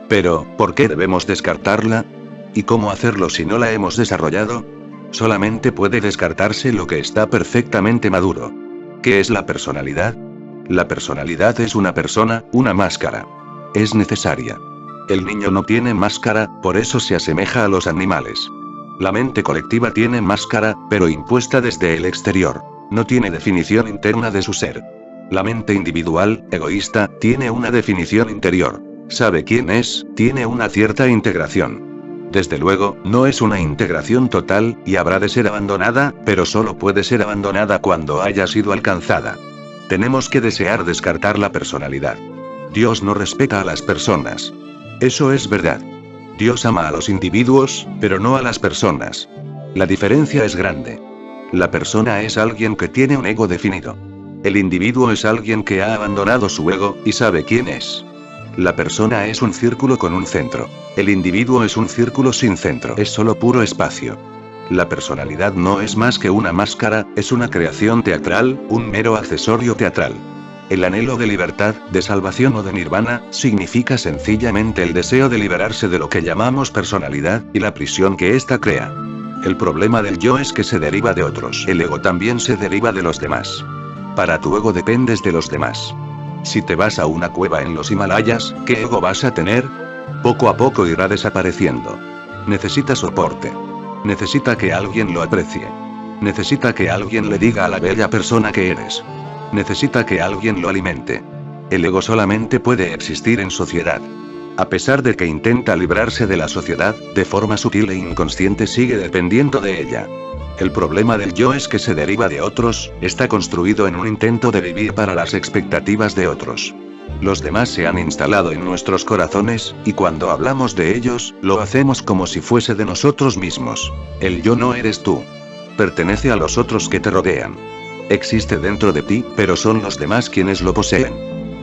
Pero, ¿por qué debemos descartarla? ¿Y cómo hacerlo si no la hemos desarrollado? Solamente puede descartarse lo que está perfectamente maduro. ¿Qué es la personalidad? La personalidad es una persona, una máscara. Es necesaria. El niño no tiene máscara, por eso se asemeja a los animales. La mente colectiva tiene máscara, pero impuesta desde el exterior. No tiene definición interna de su ser. La mente individual, egoísta, tiene una definición interior. Sabe quién es, tiene una cierta integración. Desde luego, no es una integración total, y habrá de ser abandonada, pero solo puede ser abandonada cuando haya sido alcanzada. Tenemos que desear descartar la personalidad. Dios no respeta a las personas. Eso es verdad. Dios ama a los individuos, pero no a las personas. La diferencia es grande. La persona es alguien que tiene un ego definido. El individuo es alguien que ha abandonado su ego, y sabe quién es. La persona es un círculo con un centro. El individuo es un círculo sin centro. Es solo puro espacio. La personalidad no es más que una máscara, es una creación teatral, un mero accesorio teatral. El anhelo de libertad, de salvación o de nirvana, significa sencillamente el deseo de liberarse de lo que llamamos personalidad, y la prisión que ésta crea. El problema del yo es que se deriva de otros. El ego también se deriva de los demás. Para tu ego dependes de los demás. Si te vas a una cueva en los Himalayas, ¿qué ego vas a tener? Poco a poco irá desapareciendo. Necesita soporte. Necesita que alguien lo aprecie. Necesita que alguien le diga a la bella persona que eres. Necesita que alguien lo alimente. El ego solamente puede existir en sociedad. A pesar de que intenta librarse de la sociedad, de forma sutil e inconsciente sigue dependiendo de ella. El problema del yo es que se deriva de otros, está construido en un intento de vivir para las expectativas de otros. Los demás se han instalado en nuestros corazones, y cuando hablamos de ellos, lo hacemos como si fuese de nosotros mismos. El yo no eres tú. Pertenece a los otros que te rodean. Existe dentro de ti, pero son los demás quienes lo poseen.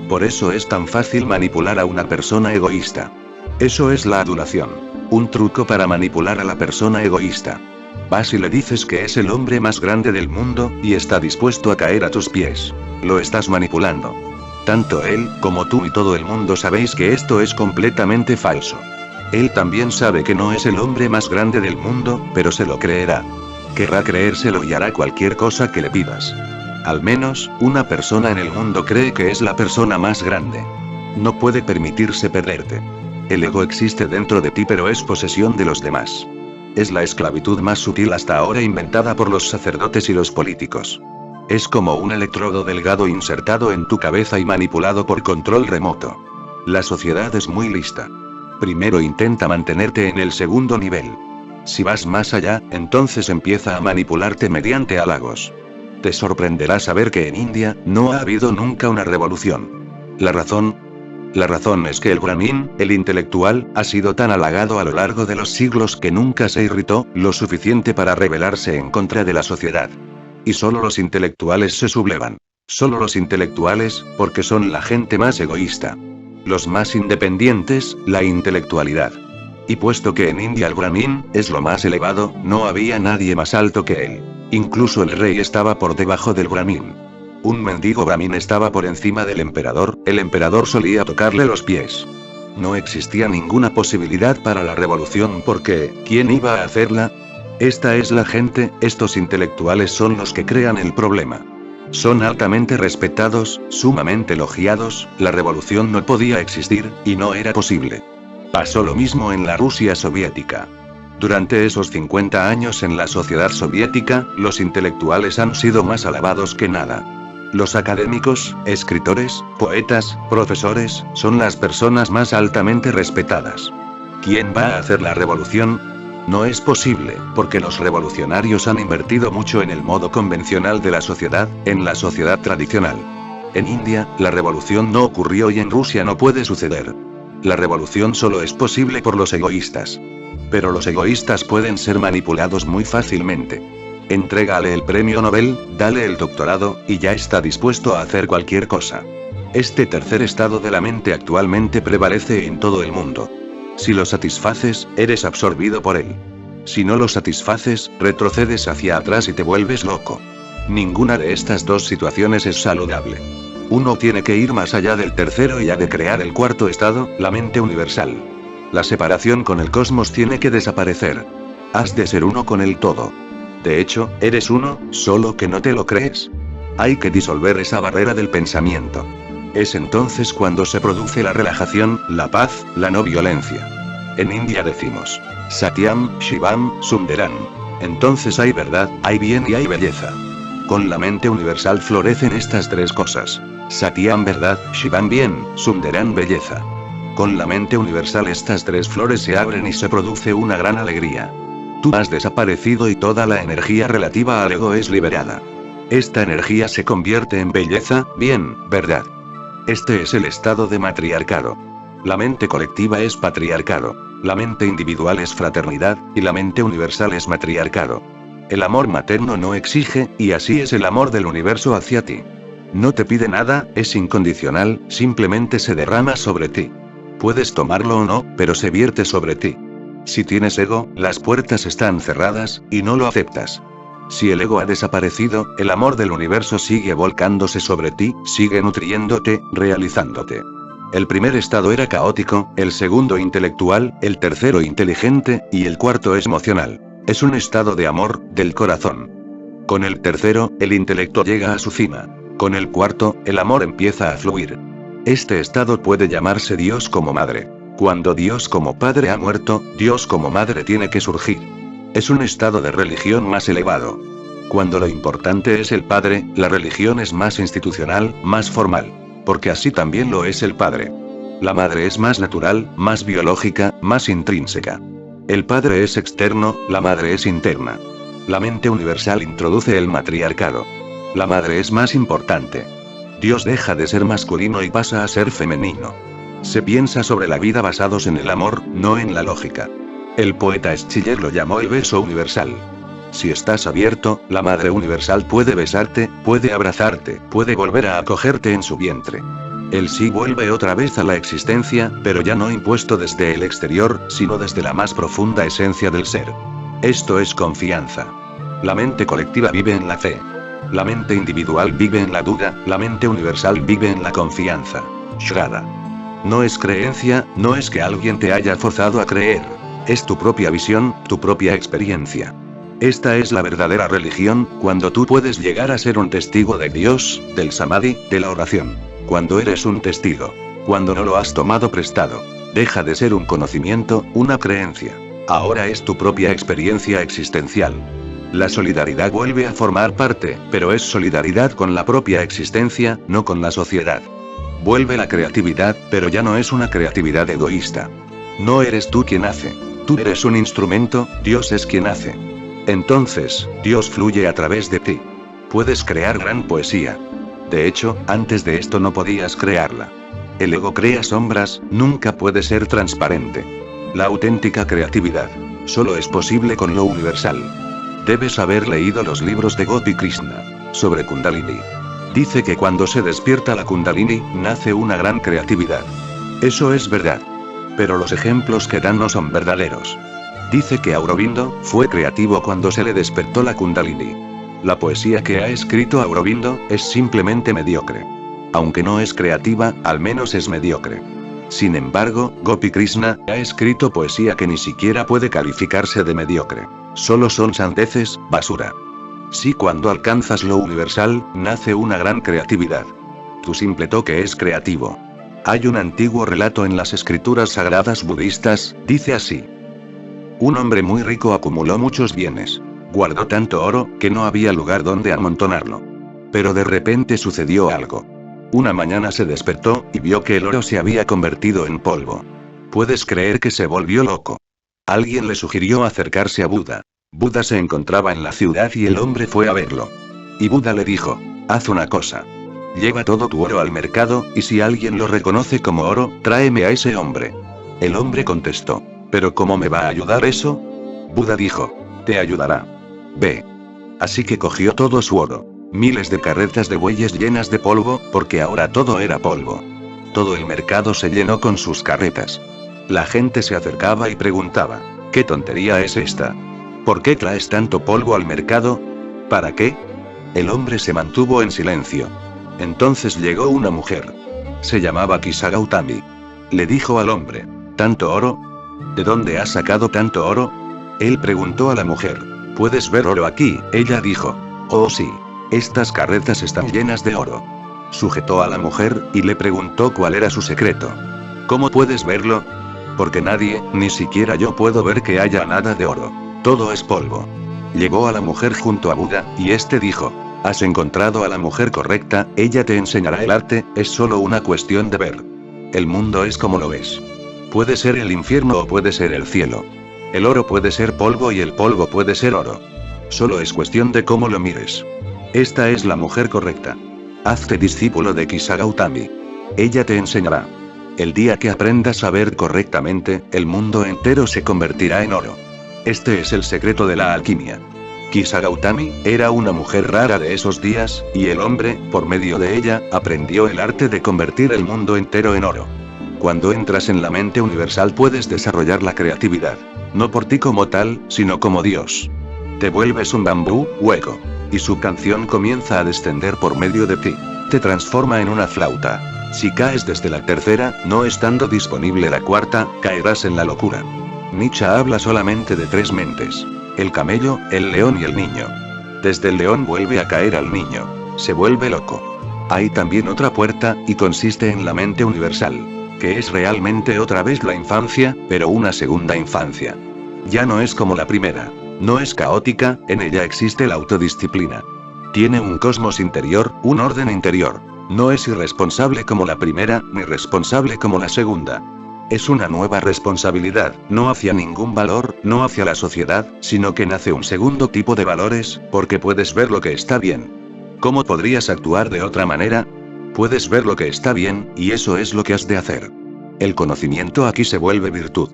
Por eso es tan fácil manipular a una persona egoísta. Eso es la adulación. Un truco para manipular a la persona egoísta. Vas y le dices que es el hombre más grande del mundo, y está dispuesto a caer a tus pies. Lo estás manipulando. Tanto él, como tú y todo el mundo sabéis que esto es completamente falso. Él también sabe que no es el hombre más grande del mundo, pero se lo creerá. Querrá creérselo y hará cualquier cosa que le pidas. Al menos, una persona en el mundo cree que es la persona más grande. No puede permitirse perderte. El ego existe dentro de ti, pero es posesión de los demás. Es la esclavitud más sutil hasta ahora inventada por los sacerdotes y los políticos. Es como un electrodo delgado insertado en tu cabeza y manipulado por control remoto. La sociedad es muy lista. Primero intenta mantenerte en el segundo nivel. Si vas más allá, entonces empieza a manipularte mediante halagos. Te sorprenderá saber que en India no ha habido nunca una revolución. ¿La razón? La razón es que el Brahmin, el intelectual, ha sido tan halagado a lo largo de los siglos que nunca se irritó lo suficiente para rebelarse en contra de la sociedad. Y solo los intelectuales se sublevan. Solo los intelectuales, porque son la gente más egoísta. Los más independientes, la intelectualidad. Y puesto que en India el Brahmin es lo más elevado, no había nadie más alto que él. Incluso el rey estaba por debajo del Brahmin. Un mendigo Brahmin estaba por encima del emperador, el emperador solía tocarle los pies. No existía ninguna posibilidad para la revolución porque, ¿quién iba a hacerla? Esta es la gente, estos intelectuales son los que crean el problema. Son altamente respetados, sumamente elogiados, la revolución no podía existir, y no era posible. Pasó lo mismo en la Rusia soviética. Durante esos 50 años en la sociedad soviética, los intelectuales han sido más alabados que nada. Los académicos, escritores, poetas, profesores, son las personas más altamente respetadas. ¿Quién va a hacer la revolución? No es posible, porque los revolucionarios han invertido mucho en el modo convencional de la sociedad, en la sociedad tradicional. En India, la revolución no ocurrió y en Rusia no puede suceder. La revolución solo es posible por los egoístas. Pero los egoístas pueden ser manipulados muy fácilmente. Entrégale el premio Nobel, dale el doctorado, y ya está dispuesto a hacer cualquier cosa. Este tercer estado de la mente actualmente prevalece en todo el mundo. Si lo satisfaces, eres absorbido por él. Si no lo satisfaces, retrocedes hacia atrás y te vuelves loco. Ninguna de estas dos situaciones es saludable. Uno tiene que ir más allá del tercero y ha de crear el cuarto estado, la mente universal. La separación con el cosmos tiene que desaparecer. Has de ser uno con el todo. De hecho, eres uno, solo que no te lo crees. Hay que disolver esa barrera del pensamiento. Es entonces cuando se produce la relajación, la paz, la no violencia. En India decimos, Satyam, Shivam, Sundaram. Entonces hay verdad, hay bien y hay belleza. Con la mente universal florecen estas tres cosas. Satyam verdad, Shivam bien, Sundaram belleza. Con la mente universal estas tres flores se abren y se produce una gran alegría. Tú has desaparecido y toda la energía relativa al ego es liberada. Esta energía se convierte en belleza, bien, verdad. Este es el estado de matriarcado. La mente colectiva es patriarcado. La mente individual es fraternidad, y la mente universal es matriarcado. El amor materno no exige, y así es el amor del universo hacia ti. No te pide nada, es incondicional, simplemente se derrama sobre ti. Puedes tomarlo o no, pero se vierte sobre ti. Si tienes ego, las puertas están cerradas, y no lo aceptas. Si el ego ha desaparecido, el amor del universo sigue volcándose sobre ti, sigue nutriéndote, realizándote. El primer estado era caótico, el segundo intelectual, el tercero inteligente, y el cuarto es emocional. Es un estado de amor, del corazón. Con el tercero, el intelecto llega a su cima. Con el cuarto, el amor empieza a fluir. Este estado puede llamarse Dios como madre. Cuando Dios como padre ha muerto, Dios como madre tiene que surgir. Es un estado de religión más elevado. Cuando lo importante es el padre, la religión es más institucional, más formal. Porque así también lo es el padre. La madre es más natural, más biológica, más intrínseca. El padre es externo, la madre es interna. La mente universal introduce el matriarcado. La madre es más importante. Dios deja de ser masculino y pasa a ser femenino. Se piensa sobre la vida basados en el amor, no en la lógica. El poeta Schiller lo llamó el beso universal. Si estás abierto, la Madre Universal puede besarte, puede abrazarte, puede volver a acogerte en su vientre. El sí vuelve otra vez a la existencia, pero ya no impuesto desde el exterior, sino desde la más profunda esencia del ser. Esto es confianza. La mente colectiva vive en la fe. La mente individual vive en la duda, la mente universal vive en la confianza. Shraddha. No es creencia, no es que alguien te haya forzado a creer. Es tu propia visión, tu propia experiencia. Esta es la verdadera religión, cuando tú puedes llegar a ser un testigo de Dios, del samadhi, de la oración. Cuando eres un testigo. Cuando no lo has tomado prestado. Deja de ser un conocimiento, una creencia. Ahora es tu propia experiencia existencial. La solidaridad vuelve a formar parte, pero es solidaridad con la propia existencia, no con la sociedad. Vuelve la creatividad, pero ya no es una creatividad egoísta. No eres tú quien hace. Tú eres un instrumento, Dios es quien hace. Entonces, Dios fluye a través de ti. Puedes crear gran poesía. De hecho, antes de esto no podías crearla. El ego crea sombras, nunca puede ser transparente. La auténtica creatividad solo es posible con lo universal. Debes haber leído los libros de Gopi Krishna sobre Kundalini. Dice que cuando se despierta la Kundalini, nace una gran creatividad. Eso es verdad. Pero los ejemplos que dan no son verdaderos. Dice que Aurobindo fue creativo cuando se le despertó la Kundalini. La poesía que ha escrito Aurobindo es simplemente mediocre. Aunque no es creativa, al menos es mediocre. Sin embargo, Gopi Krishna ha escrito poesía que ni siquiera puede calificarse de mediocre. Solo son sandeces, basura. Sí, cuando alcanzas lo universal, nace una gran creatividad. Tu simple toque es creativo. Hay un antiguo relato en las escrituras sagradas budistas, dice así. Un hombre muy rico acumuló muchos bienes. Guardó tanto oro, que no había lugar donde amontonarlo. Pero de repente sucedió algo. Una mañana se despertó, y vio que el oro se había convertido en polvo. ¿Puedes creer que se volvió loco? Alguien le sugirió acercarse a Buda. Buda se encontraba en la ciudad y el hombre fue a verlo. Y Buda le dijo, haz una cosa. Lleva todo tu oro al mercado, y si alguien lo reconoce como oro, tráeme a ese hombre. El hombre contestó, ¿pero cómo me va a ayudar eso? Buda dijo, te ayudará. Ve. Así que cogió todo su oro. Miles de carretas de bueyes llenas de polvo, porque ahora todo era polvo. Todo el mercado se llenó con sus carretas. La gente se acercaba y preguntaba, ¿qué tontería es esta? ¿Por qué traes tanto polvo al mercado? ¿Para qué? El hombre se mantuvo en silencio. Entonces llegó una mujer. Se llamaba Kisa Gautami. Le dijo al hombre, ¿tanto oro? ¿De dónde has sacado tanto oro? Él preguntó a la mujer, ¿puedes ver oro aquí? Ella dijo, oh sí. Estas carretas están llenas de oro. Sujetó a la mujer, y le preguntó cuál era su secreto. ¿Cómo puedes verlo? Porque nadie, ni siquiera yo puedo ver que haya nada de oro. Todo es polvo. Llevó a la mujer junto a Buda, y este dijo, has encontrado a la mujer correcta, ella te enseñará el arte, es solo una cuestión de ver. El mundo es como lo ves. Puede ser el infierno o puede ser el cielo. El oro puede ser polvo y el polvo puede ser oro. Solo es cuestión de cómo lo mires. Esta es la mujer correcta. Hazte discípulo de Kisa Gautami. Ella te enseñará. El día que aprendas a ver correctamente, el mundo entero se convertirá en oro. Este es el secreto de la alquimia. Kisa Gautami era una mujer rara de esos días, y el hombre, por medio de ella, aprendió el arte de convertir el mundo entero en oro. Cuando entras en la mente universal puedes desarrollar la creatividad. No por ti como tal, sino como Dios. Te vuelves un bambú, hueco. Y su canción comienza a descender por medio de ti. Te transforma en una flauta. Si caes desde la tercera, no estando disponible la cuarta, caerás en la locura. Nietzsche habla solamente de tres mentes. El camello, el león y el niño. Desde el león vuelve a caer al niño. Se vuelve loco. Hay también otra puerta, y consiste en la mente universal. Que es realmente otra vez la infancia, pero una segunda infancia. Ya no es como la primera. No es caótica, en ella existe la autodisciplina. Tiene un cosmos interior, un orden interior. No es irresponsable como la primera, ni responsable como la segunda. Es una nueva responsabilidad, no hacia ningún valor, no hacia la sociedad, sino que nace un segundo tipo de valores, porque puedes ver lo que está bien. ¿Cómo podrías actuar de otra manera? Puedes ver lo que está bien, y eso es lo que has de hacer. El conocimiento aquí se vuelve virtud.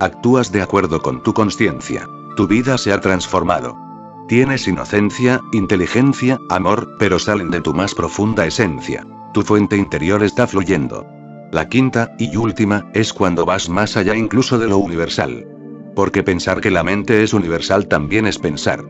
Actúas de acuerdo con tu conciencia. Tu vida se ha transformado. Tienes inocencia, inteligencia, amor, pero salen de tu más profunda esencia. Tu fuente interior está fluyendo. La quinta, y última, es cuando vas más allá incluso de lo universal. Porque pensar que la mente es universal también es pensar.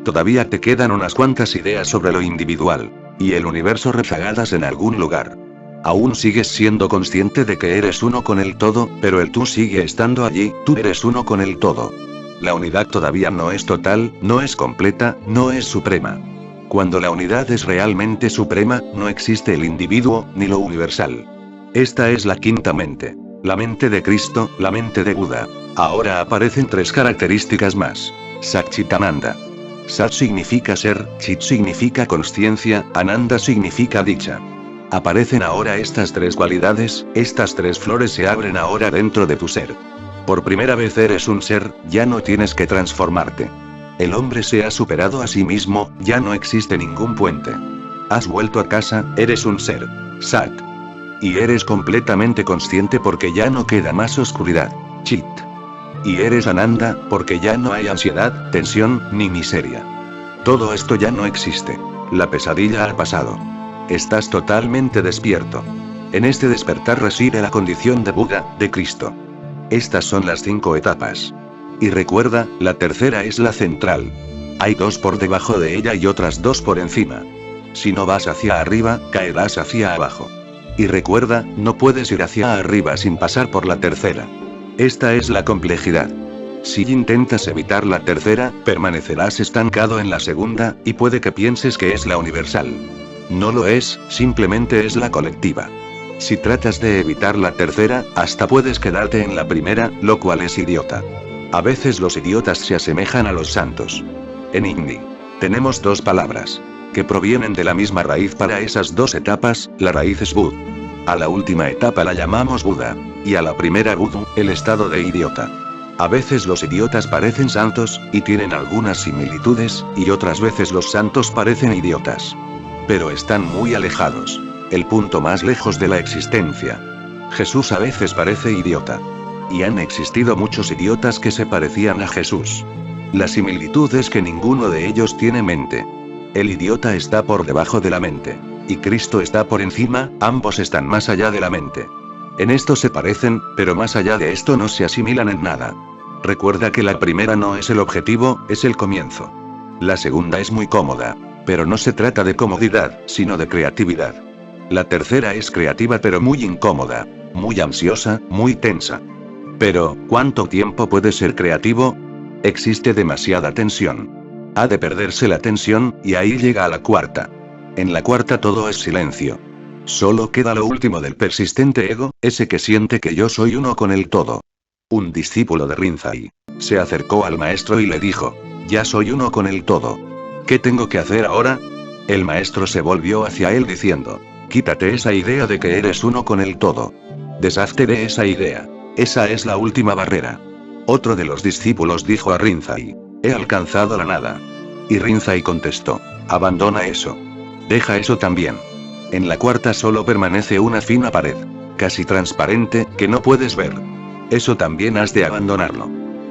Todavía te quedan unas cuantas ideas sobre lo individual. Y el universo rezagadas en algún lugar. Aún sigues siendo consciente de que eres uno con el todo, pero el tú sigue estando allí, tú eres uno con el todo. La unidad todavía no es total, no es completa, no es suprema. Cuando la unidad es realmente suprema, no existe el individuo, ni lo universal. Esta es la quinta mente. La mente de Cristo, la mente de Buda. Ahora aparecen tres características más. Satchitananda. Sat significa ser, Chit significa consciencia, Ananda significa dicha. Aparecen ahora estas tres cualidades, estas tres flores se abren ahora dentro de tu ser. Por primera vez eres un ser, ya no tienes que transformarte. El hombre se ha superado a sí mismo, ya no existe ningún puente. Has vuelto a casa, eres un ser. Sat. Y eres completamente consciente porque ya no queda más oscuridad. Chit. Y eres Ananda, porque ya no hay ansiedad, tensión, ni miseria. Todo esto ya no existe. La pesadilla ha pasado. Estás totalmente despierto. En este despertar reside la condición de Buda, de Cristo. Estas son las 5 etapas. Y recuerda, la tercera es la central. Hay 2 por debajo de ella y otras 2 por encima. Si no vas hacia arriba, caerás hacia abajo. Y recuerda, no puedes ir hacia arriba sin pasar por la tercera. Esta es la complejidad. Si intentas evitar la tercera, permanecerás estancado en la segunda, y puede que pienses que es la universal. No lo es, simplemente es la colectiva. Si tratas de evitar la tercera, hasta puedes quedarte en la primera, lo cual es idiota. A veces los idiotas se asemejan a los santos. En hindi tenemos 2 palabras que provienen de la misma raíz para esas 2 etapas, la raíz es Bud. A la última etapa la llamamos Buda, y a la primera Budu, el estado de idiota. A veces los idiotas parecen santos, y tienen algunas similitudes, y otras veces los santos parecen idiotas. Pero están muy alejados. El punto más lejos de la existencia. Jesús a veces parece idiota. Y han existido muchos idiotas que se parecían a Jesús. La similitud es que ninguno de ellos tiene mente. El idiota está por debajo de la mente. Y Cristo está por encima, ambos están más allá de la mente. En esto se parecen, pero más allá de esto no se asimilan en nada. Recuerda que la primera no es el objetivo, es el comienzo. La segunda es muy cómoda. Pero no se trata de comodidad, sino de creatividad. La tercera es creativa pero muy incómoda. Muy ansiosa, muy tensa. Pero, ¿cuánto tiempo puede ser creativo? Existe demasiada tensión. Ha de perderse la tensión, y ahí llega a la cuarta. En la cuarta todo es silencio. Solo queda lo último del persistente ego, ese que siente que yo soy uno con el todo. Un discípulo de Rinzai se acercó al maestro y le dijo: ya soy uno con el todo. ¿Qué tengo que hacer ahora? El maestro se volvió hacia él diciendo: quítate esa idea de que eres uno con el todo. Deshazte de esa idea. Esa es la última barrera. Otro de los discípulos dijo a Rinzai: he alcanzado la nada. Y Rinzai contestó: abandona eso. Deja eso también. En la cuarta solo permanece una fina pared, casi transparente, que no puedes ver. Eso también has de abandonarlo.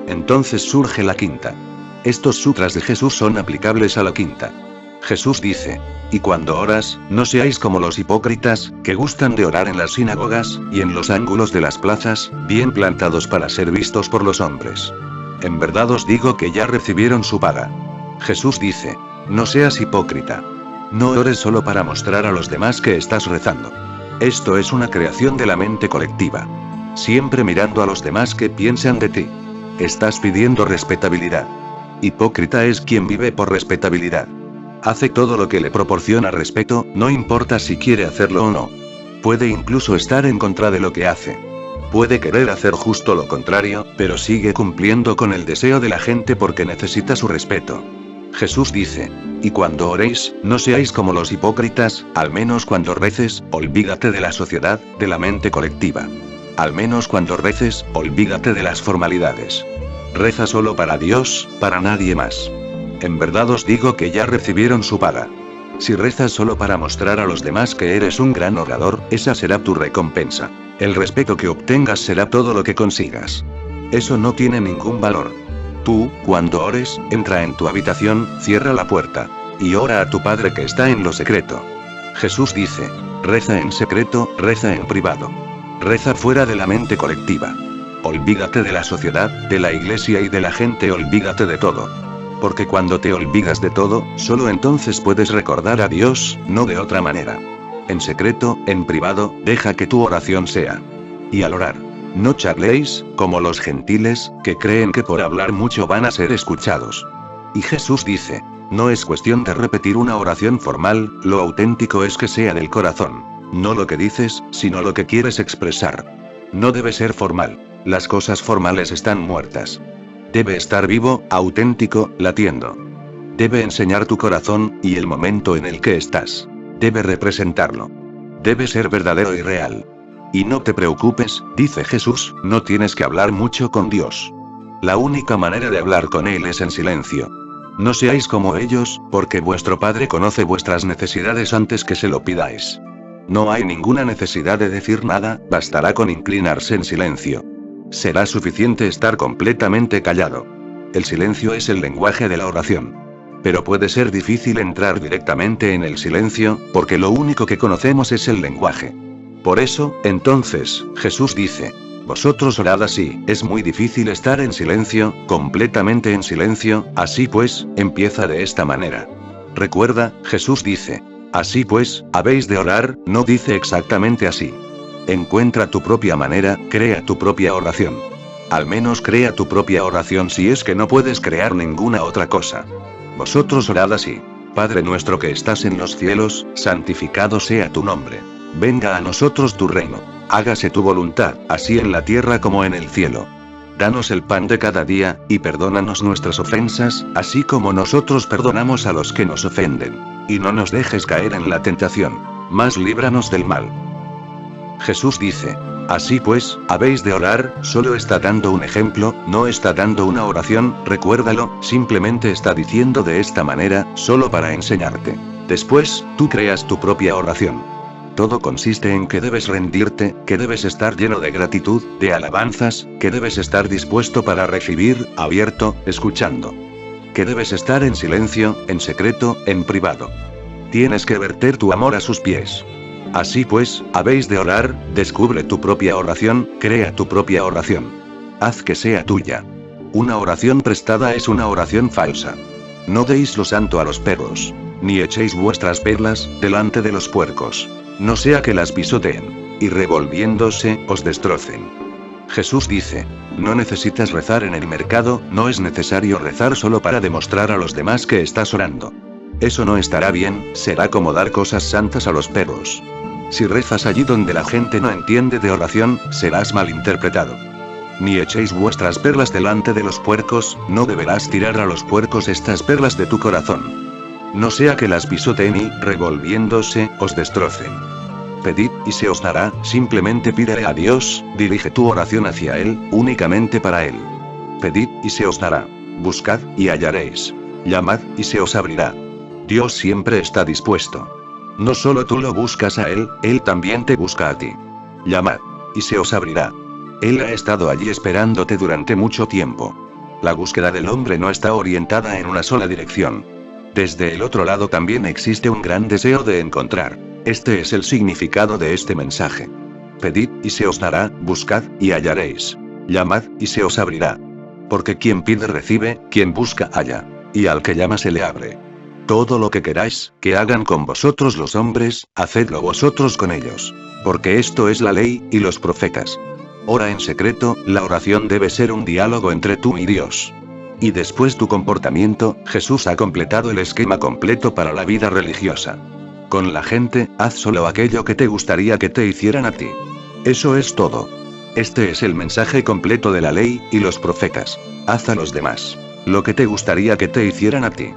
Entonces surge la quinta. Estos sutras de Jesús son aplicables a la quinta. Jesús dice: y cuando oras, no seáis como los hipócritas, que gustan de orar en las sinagogas, y en los ángulos de las plazas, bien plantados para ser vistos por los hombres. En verdad os digo que ya recibieron su paga. Jesús dice: no seas hipócrita. No ores solo para mostrar a los demás que estás rezando. Esto es una creación de la mente colectiva. Siempre mirando a los demás que piensan de ti. Estás pidiendo respetabilidad. Hipócrita es quien vive por respetabilidad. Hace todo lo que le proporciona respeto, no importa si quiere hacerlo o no. Puede incluso estar en contra de lo que hace. Puede querer hacer justo lo contrario, pero sigue cumpliendo con el deseo de la gente porque necesita su respeto. Jesús dice: y cuando oréis, no seáis como los hipócritas, al menos cuando reces, olvídate de la sociedad, de la mente colectiva. Al menos cuando reces, olvídate de las formalidades. Reza solo para Dios, para nadie más. En verdad os digo que ya recibieron su paga. Si rezas solo para mostrar a los demás que eres un gran orador, esa será tu recompensa. El respeto que obtengas será todo lo que consigas. Eso no tiene ningún valor. Tú, cuando ores, entra en tu habitación, cierra la puerta. Y ora a tu Padre que está en lo secreto. Jesús dice: reza en secreto, reza en privado. Reza fuera de la mente colectiva. Olvídate de la sociedad, de la iglesia y de la gente, olvídate de todo. Porque cuando te olvidas de todo, solo entonces puedes recordar a Dios, no de otra manera. En secreto, en privado, deja que tu oración sea. Y al orar, no charléis, como los gentiles, que creen que por hablar mucho van a ser escuchados. Y Jesús dice: no es cuestión de repetir una oración formal, lo auténtico es que sea del corazón. No lo que dices, sino lo que quieres expresar. No debe ser formal. Las cosas formales están muertas. Debe estar vivo, auténtico, latiendo. Debe enseñar tu corazón, y el momento en el que estás. Debe representarlo. Debe ser verdadero y real. Y no te preocupes, dice Jesús, no tienes que hablar mucho con Dios. La única manera de hablar con Él es en silencio. No seáis como ellos, porque vuestro Padre conoce vuestras necesidades antes que se lo pidáis. No hay ninguna necesidad de decir nada, bastará con inclinarse en silencio. Será suficiente estar completamente callado. El silencio es el lenguaje de la oración. Pero puede ser difícil entrar directamente en el silencio, porque lo único que conocemos es el lenguaje. Por eso, entonces, Jesús dice: vosotros orad así. Es muy difícil estar en silencio, completamente en silencio, así pues, empieza de esta manera. Recuerda, Jesús dice: así pues, habéis de orar, no dice exactamente así. Encuentra tu propia manera, crea tu propia oración. Al menos crea tu propia oración si es que no puedes crear ninguna otra cosa. Vosotros orad así: Padre nuestro que estás en los cielos, santificado sea tu nombre. Venga a nosotros tu reino. Hágase tu voluntad, así en la tierra como en el cielo. Danos el pan de cada día, y perdónanos nuestras ofensas, así como nosotros perdonamos a los que nos ofenden. Y no nos dejes caer en la tentación, mas líbranos del mal. Jesús dice: así pues, habéis de orar, solo está dando un ejemplo, no está dando una oración, recuérdalo, simplemente está diciendo de esta manera, solo para enseñarte. Después, tú creas tu propia oración. Todo consiste en que debes rendirte, que debes estar lleno de gratitud, de alabanzas, que debes estar dispuesto para recibir, abierto, escuchando. Que debes estar en silencio, en secreto, en privado. Tienes que verter tu amor a sus pies. Así pues, habéis de orar, descubre tu propia oración, crea tu propia oración. Haz que sea tuya. Una oración prestada es una oración falsa. No deis lo santo a los perros, ni echéis vuestras perlas delante de los puercos. No sea que las pisoteen, y revolviéndose, os destrocen. Jesús dice: no necesitas rezar en el mercado, no es necesario rezar solo para demostrar a los demás que estás orando. Eso no estará bien, será como dar cosas santas a los perros. Si rezas allí donde la gente no entiende de oración, serás malinterpretado. Ni echéis vuestras perlas delante de los puercos, no deberás tirar a los puercos estas perlas de tu corazón. No sea que las pisoteen y, revolviéndose, os destrocen. Pedid, y se os dará, simplemente pídele a Dios, dirige tu oración hacia Él, únicamente para Él. Pedid, y se os dará. Buscad, y hallaréis. Llamad, y se os abrirá. Dios siempre está dispuesto. No solo tú lo buscas a Él, Él también te busca a ti. Llamad, y se os abrirá. Él ha estado allí esperándote durante mucho tiempo. La búsqueda del hombre no está orientada en una sola dirección. Desde el otro lado también existe un gran deseo de encontrar. Este es el significado de este mensaje. Pedid, y se os dará, buscad, y hallaréis. Llamad, y se os abrirá. Porque quien pide recibe, quien busca halla. Y al que llama se le abre. Todo lo que queráis, que hagan con vosotros los hombres, hacedlo vosotros con ellos. Porque esto es la ley, y los profetas. Ora en secreto, la oración debe ser un diálogo entre tú y Dios. Y después tu comportamiento, Jesús ha completado el esquema completo para la vida religiosa. Con la gente, haz solo aquello que te gustaría que te hicieran a ti. Eso es todo. Este es el mensaje completo de la ley, y los profetas. Haz a los demás lo que te gustaría que te hicieran a ti.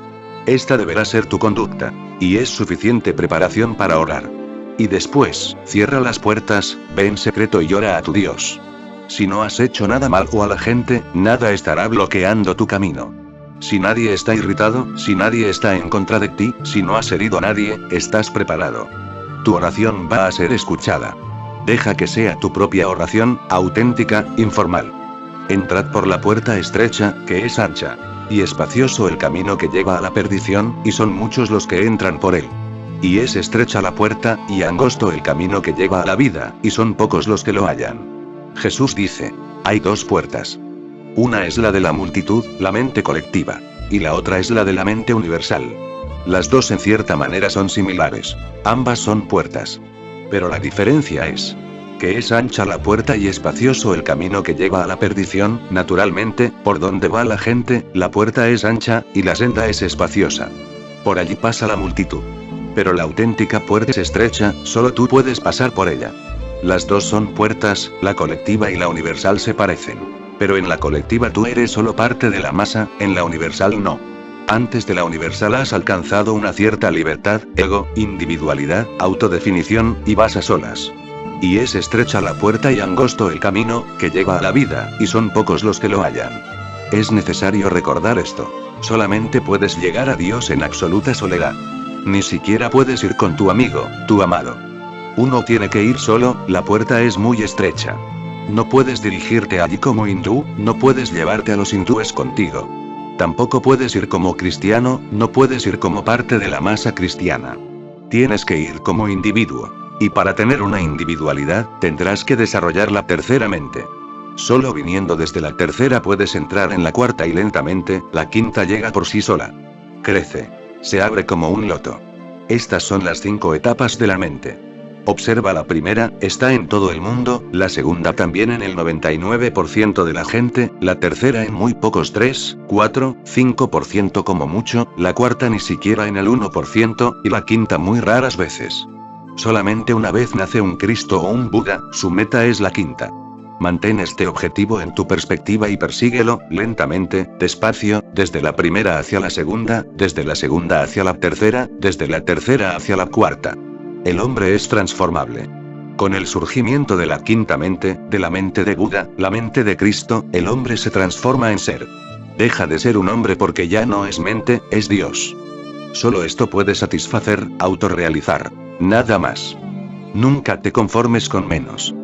Esta deberá ser tu conducta. Y es suficiente preparación para orar. Y después, cierra las puertas, ve en secreto y ora a tu Dios. Si no has hecho nada mal o a la gente, nada estará bloqueando tu camino. Si nadie está irritado, si nadie está en contra de ti, si no has herido a nadie, estás preparado. Tu oración va a ser escuchada. Deja que sea tu propia oración, auténtica, informal. Entrad por la puerta estrecha, que es ancha. Y espacioso el camino que lleva a la perdición, y son muchos los que entran por él. Y es estrecha la puerta, y angosto el camino que lleva a la vida, y son pocos los que lo hallan. Jesús dice: hay dos puertas. Una es la de la multitud, la mente colectiva. Y la otra es la de la mente universal. Las dos en cierta manera son similares. Ambas son puertas. Pero la diferencia es que es ancha la puerta y espacioso el camino que lleva a la perdición. Naturalmente, por donde va la gente, la puerta es ancha, y la senda es espaciosa. Por allí pasa la multitud. Pero la auténtica puerta es estrecha, solo tú puedes pasar por ella. Las dos son puertas, la colectiva y la universal se parecen. Pero en la colectiva tú eres solo parte de la masa, en la universal no. Antes de la universal has alcanzado una cierta libertad, ego, individualidad, autodefinición, y vas a solas. Y es estrecha la puerta y angosto el camino, que lleva a la vida, y son pocos los que lo hallan. Es necesario recordar esto. Solamente puedes llegar a Dios en absoluta soledad. Ni siquiera puedes ir con tu amigo, tu amado. Uno tiene que ir solo, la puerta es muy estrecha. No puedes dirigirte allí como hindú, no puedes llevarte a los hindúes contigo. Tampoco puedes ir como cristiano, no puedes ir como parte de la masa cristiana. Tienes que ir como individuo. Y para tener una individualidad, tendrás que desarrollar la tercera mente. Solo viniendo desde la tercera puedes entrar en la cuarta y lentamente, la quinta llega por sí sola. Crece. Se abre como un loto. Estas son las 5 etapas de la mente. Observa la primera, está en todo el mundo, la segunda también en el 99% de la gente, la tercera en muy pocos 3, 4, 5% como mucho, la cuarta ni siquiera en el 1%, y la quinta muy raras veces. Solamente una vez nace un Cristo o un Buda, su meta es la quinta. Mantén este objetivo en tu perspectiva y persíguelo, lentamente, despacio, desde la primera hacia la segunda, desde la segunda hacia la tercera, desde la tercera hacia la cuarta. El hombre es transformable. Con el surgimiento de la quinta mente, de la mente de Buda, la mente de Cristo, el hombre se transforma en ser. Deja de ser un hombre porque ya no es mente, es Dios. Solo esto puede satisfacer, autorrealizar. Nada más. Nunca te conformes con menos.